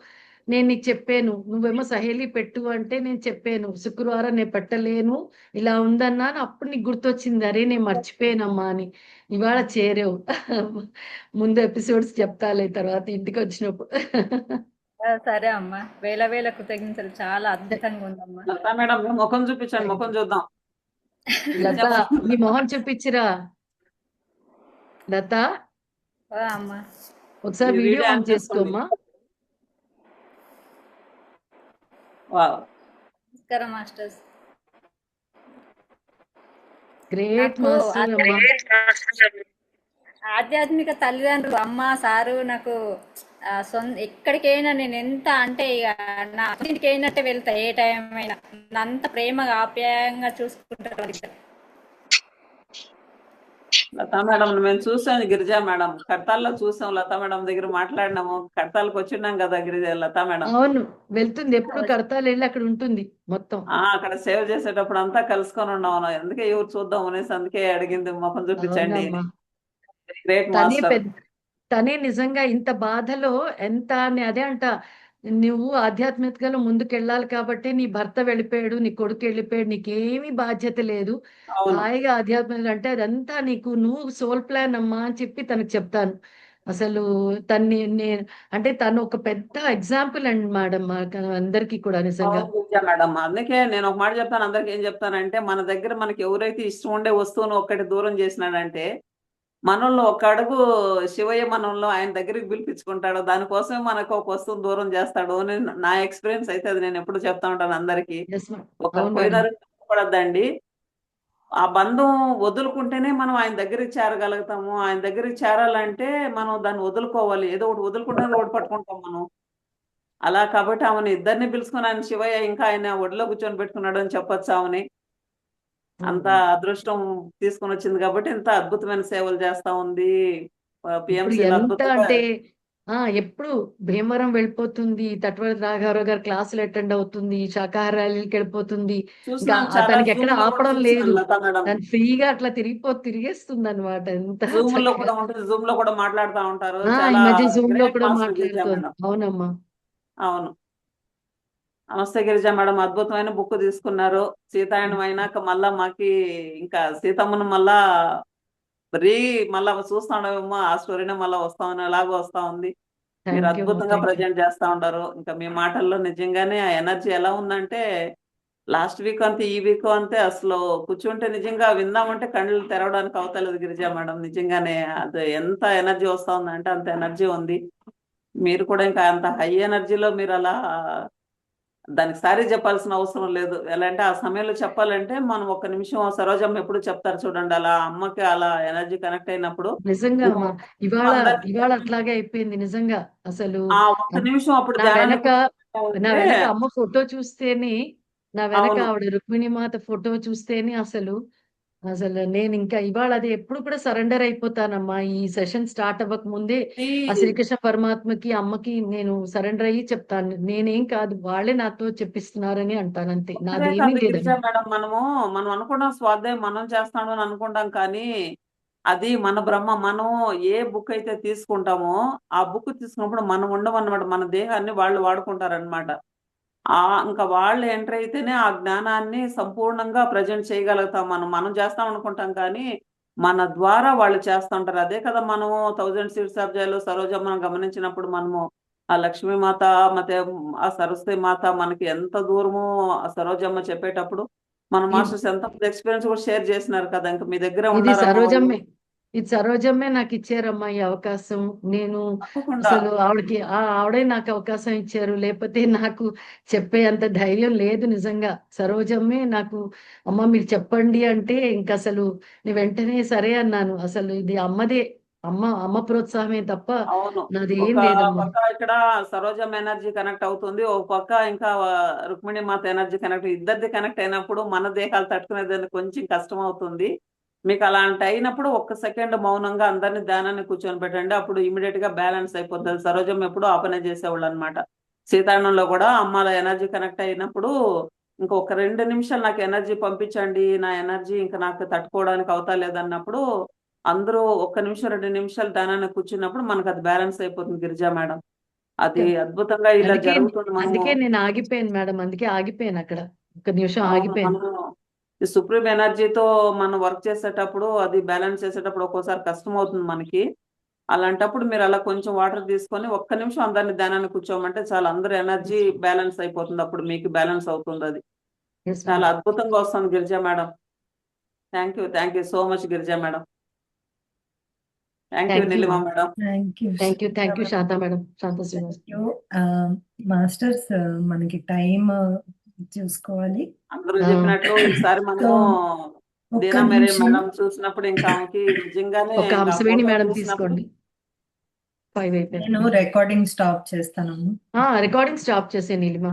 నేను నీకు చెప్పాను. నువ్వేమో సహేలి పెట్టు అంటే నేను చెప్పాను శుక్రవారం నేను పెట్టలేను, ఇలా ఉందన్నాను. అప్పుడు నీకు గుర్తొచ్చింది, అరే నేను మర్చిపోయానమ్మా అని. ఇవాళ చేరావు. ముందు ఎపిసోడ్స్ చెప్తాలే తర్వాత ఇంటికి వచ్చినప్పుడు. సరే అమ్మా, వేల వేల కృతజ్ఞతలు. చాలా అద్భుతంగా ఉందమ్మా. లతా మేడం ముఖం చూపించండి, ముఖం చూద్దాం. లత నీ మొహం చూపించిరా లత. అమ్మా ఒకసారి ఈ వీడియో వీడియో ఆన్ ఆన్ చేసుకోండి. చేసుకోమ్మా. వావ్, నమస్కారం మాస్టర్స్. గ్రేట్ నాకు మాస్టర్ అమ్మా. ఆధ్యాత్మిక తల్లిదండ్రులు అమ్మ సారు నాకు ఎక్కడికైనా నేను ఎంత అంటే ఇక నా ఇంటికి అయినట్టే వెళ్తా. ఏ టైం అయినా అంత ప్రేమగా ఆప్యాయంగా చూసుకుంటారు. లతా మేడం మేము చూసాం, గిరిజా మేడం కడతాల్లో చూసాం. లతా మేడం దగ్గర మాట్లాడినాము, కడతాలకు వచ్చిన్నాం కదా లతా మేడం. అవును, వెళ్తుంది ఎప్పుడు కడతాలు వెళ్ళి అక్కడ ఉంటుంది మొత్తం. అక్కడ సేవ్ చేసేటప్పుడు అంతా కలుసుకొని ఉన్నాము. అందుకే ఎవరు చూద్దాం అనేసి అందుకే అడిగింది, ముఖం చూపించండి. అవునమ్మా. గ్రేట్ తనే మాస్టర్. తనే నిజంగా ఇంత బాధలో ఎంత అదే అంట, నువ్వు ఆధ్యాత్మికలో ముందుకెళ్ళాలి కాబట్టి నీ భర్త వెళ్ళిపోయాడు, నీ కొడుకు వెళ్ళిపోయాడు, నీకేమీ బాధ్యత లేదు, అవును, హాయిగా ఆధ్యాత్మిక అంటే అదంతా నీకు, నువ్వు సోల్ ప్లాన్ అమ్మా అని చెప్పి తనకు చెప్తాను. అసలు తన్ని నేను అంటే తను ఒక పెద్ద ఎగ్జాంపుల్ అండి మేడం అందరికీ కూడా నిజంగా. అవును గిరిజా మేడం. అందుకే నేను ఒక మాట చెప్తాను అందరికి. ఏం చెప్తానంటే మన దగ్గర మనకి ఎవరైతే ఇష్టం ఉండే వస్తువును ఒక్కటి దూరం చేసినాడంటే మనల్లో ఒక అడుగు శివయ్య మనల్లో ఆయన దగ్గరికి పిలిపించుకుంటాడు. దానికోసమే మనకు ఒక వస్తువు దూరం చేస్తాడు అని నా ఎక్స్పీరియన్స్ అయితే అది నేను ఎప్పుడు చెప్తా ఉంటాను అందరికి. Yes, ma'am. ఒకరు అవును మేడం. పోయినారని పడద్దండి. ఆ బంధం వదులుకుంటేనే మనం ఆయన దగ్గరికి చేరగలుగుతాము. ఆయన దగ్గరికి చేరాలంటే మనం దాన్ని వదులుకోవాలి. ఏదో ఒకటి వదులుకుంటే ఒకటి పట్టుకుంటాం మనం. అలా కాబట్టి ఆమెను ఇద్దరిని పిలుచుకుని ఆయన శివయ్య ఇంకా ఆయన ఒడిలో కూర్చొని పెట్టుకున్నాడు అని చెప్పొచ్చు ఆమెని. అంత అదృష్టం తీసుకొని వచ్చింది కాబట్టి ఇంత అద్భుతమైన సేవలు చేస్తా ఉంది. ఇప్పుడు పిఎంసి ఎంత అద్భుతంగా. అంటే ఎప్పుడు భీమవరం వెళ్ళిపోతుంది, తట్వరి రాఘవరావు గారి క్లాసులు అటెండ్ అవుతుంది, శాకాహార ర్యాలీకి వెళ్ళిపోతుంది. ఇంకా చూసినాను చాలా తనకి ఎక్కడ జూమ్ లో కూడా ఆపడం చూసినాను లేదు. లతా మేడం. తను ఫ్రీగా అట్లా తిరిగేస్తుంది అనమాట. ఎంత జూమ్ లో చక్కగా కూడా ఉంటుంది, జూమ్ లో కూడా మాట్లాడుతూ ఉంటారు. ఈ చాలా మధ్య జూమ్ లో గ్రేట్ కూడా మాస్టర్ గిరిజా మాట్లాడుతోంది. మేడం. అవునమ్మా. అవును. నమస్తే గిరిజా మేడం, అద్భుతమైన బుక్ తీసుకున్నారు. సీతాయనం అయినాక మళ్ళా మాకి ఇంకా సీతమ్మను మళ్ళా మళ్ళా చూస్తాడేమో, ఆ స్టోరీనే మళ్ళా వస్తామని ఎలాగో వస్తా ఉంది. మీరు థ్యాంక్ యూ అమ్మా. అద్భుతంగా థ్యాంక్ యూ. ప్రజెంట్ చేస్తా ఉంటారు. ఇంకా మీ మాటల్లో నిజంగానే ఆ ఎనర్జీ ఎలా ఉందంటే, లాస్ట్ వీక్ అంతే ఈ వీక్ అంతే అసలు కూర్చుంటే నిజంగా విందామంటే కళ్ళు తెరవడానికి అవతలేదు గిరిజా మేడం. నిజంగానే అది ఎంత ఎనర్జీ వస్తా ఉందంటే అంత ఎనర్జీ ఉంది. మీరు కూడా ఇంకా అంత హై ఎనర్జీలో మీరు అలా దానికి సారీ చెప్పాల్సిన అవసరం లేదు. ఎలా అంటే ఆ సమయంలో చెప్పాలంటే మనం ఒక్క నిమిషం సరోజమ్మ ఎప్పుడు చెప్తారు చూడండి, అలా అమ్మకి అలా ఎనర్జీ కనెక్ట్ అయినప్పుడు నిజంగా ఇంకో అమ్మా. ఒక్క నిమిషం ఇవాళ అందరినీ అట్లాగే అయిపోయింది నిజంగా. అసలు ఆ ఒక్క నిమిషం అప్పుడు నా ధ్యానాన్ని వెనక కూర్చోబెట్టామంటే అమ్మ ఫోటో చూస్తేనే, నా వెనక అవును. ఆవిడ రుక్మిణిమాత ఫోటో చూస్తేనే అసలు నేను ఇంకా ఇవాళ అది ఎప్పుడు కూడా సరెండర్ అయిపోతానమ్మా. ఈ సెషన్ స్టార్ట్ అవ్వక ముందే ఆ ఈ శ్రీకృష్ణ పరమాత్మకి, అమ్మకి నేను సరెండర్ అయ్యి చెప్తాను. నేనేం కాదు, వాళ్ళే నాతో చెప్పిస్తున్నారని అంటాను అంతే. ఒక్కరే నాదేమీ కాదు గిరిజా లేదమ్మా. మేడం, మనం అనుకున్నాం స్వాధ్యాయం మనం చేస్తాము అని అనుకుంటాం, కానీ అది మన బ్రహ్మ. మనం ఏ బుక్ అయితే తీసుకుంటామో ఆ బుక్ తీసుకున్నప్పుడు మనం ఉండమన్నమాట. మన దేహాన్ని వాళ్ళు వాడుకుంటారనమాట. ఇంకా వాళ్ళు ఎంటర్ అయితేనే ఆ జ్ఞానాన్ని సంపూర్ణంగా ప్రజెంట్ చేయగలుగుతాం. మనం చేస్తాం అనుకుంటాం, కానీ మన ద్వారా వాళ్ళు చేస్తూ ఉంటారు. అదే కదా మనము 1000 సీడ్స్ ఆఫ్ జాయ్‌లో సరోజమ్మను గమనించినప్పుడు మనము ఆ లక్ష్మీమాత ಮತ್ತೆ ఆ సరస్వతి మాత మనకి ఎంత దూరమో ఆ సరోజమ్మ చెప్పేటప్పుడు మన ఈ మాస్టర్స్ ఎంత ఎక్స్పీరియన్స్ కూడా షేర్ చేసినారు కదా. ఇంకా మీ దగ్గరే ఇది ఉన్నారమ్మా వాళ్ళు. సరోజమ్మే నాకు ఇచ్చారమ్మా ఈ అవకాశం. నేను తప్పకుండా అసలు ఆవిడే నాకు అవకాశం ఇచ్చారు. లేకపోతే నాకు చెప్పే అంత ధైర్యం లేదు నిజంగా. సరోజమ్మే నాకు, అమ్మ మీరు చెప్పండి అంటే ఇంక అసలు నేను వెంటనే సరే అన్నాను. అసలు ఇది అమ్మదే. అమ్మ ప్రోత్సాహమే తప్ప అవును. నాది ఒక ఏం లేదమ్మా. పక్క ఇక్కడ సరోజమ్మ ఎనర్జీ కనెక్ట్ అవుతుంది. ఒక పక్క ఇంకా రుక్మిణి మాత ఎనర్జీ కనెక్ట్, ఇద్దరిది కనెక్ట్ అయినప్పుడు మన దేహాలు తట్టుకునేదానికి కొంచెం కష్టం అవుతుంది. మీకు అలాంటి అయినప్పుడు ఒక్క సెకండ్ మౌనంగా అందరిని ధ్యానాన్ని కూర్చొని పెట్టండి. అప్పుడు ఇమీడియట్ గా బ్యాలెన్స్ అయిపోతుంది. సరోజమ్మ ఎప్పుడు ఆ పనే చేసేవాళ్ళు అనమాట. సీతాయనంలో కూడా అమ్మాల ఎనర్జీ కనెక్ట్ అయినప్పుడు ఇంకొక 2 నిమిషాలు నాకు ఎనర్జీ పంపించండి, నా ఎనర్జీ ఇంకా నాకు తట్టుకోవడానికి అవుతా లేదన్నప్పుడు అందరూ ఒక్క నిమిషం 2 నిమిషాలు ధ్యానాన్ని కూర్చున్నప్పుడు మనకు అది బ్యాలెన్స్ అయిపోతుంది గిరిజా మేడం. అది అద్భుతంగా ఇలా అందుకే జరుగుతుంది. మనము అందుకే నేను ఆగిపోయాను మేడం. అందుకే ఆగిపోయాను అక్కడ. ఒక నిమిషం అవును. ఆగిపోయాను. మనము ఈ సుప్రీం ఎనర్జీతో మనం వర్క్ చేసేటప్పుడు అది బ్యాలెన్స్ చేసేటప్పుడు ఒక్కోసారి కష్టమవుతుంది మనకి. అలాంటప్పుడు మీరు అలా కొంచెం వాటర్ తీసుకొని ఒక్క నిమిషం అందరిని ధ్యానాన్ని కూర్చోమంటే చాలు, అందరి ఎనర్జీ బ్యాలెన్స్ అయిపోతుంది. అప్పుడు మీకు బ్యాలెన్స్ అవుతుంది అది. Yes, చాలా ma'am. అద్భుతంగా వస్తుంది Girija madam. Thank you so much Girija madam. Thank you Thank you, Neelima ma'am. Madam. Thank you Shanta madam. Shanta Srinivas. Masters. మనకి టైం చూసుకోవాలి. అందరూ ఆ, చెప్పినట్లు ఈసారి సో మనము ఒక్క దీనా మేరీ నిమిషం మేడం చూసినప్పుడు ఇంకా ఆమెకి నిజంగానే ఒక ఇంకా హంసవేణి ఫోటో మేడం చూసినప్పుడు తీసుకోండి. 5 అయిపోయింది. నేను రికార్డింగ్ స్టాప్ చేస్తాను. రికార్డింగ్ స్టాప్ చేసే నీలిమా.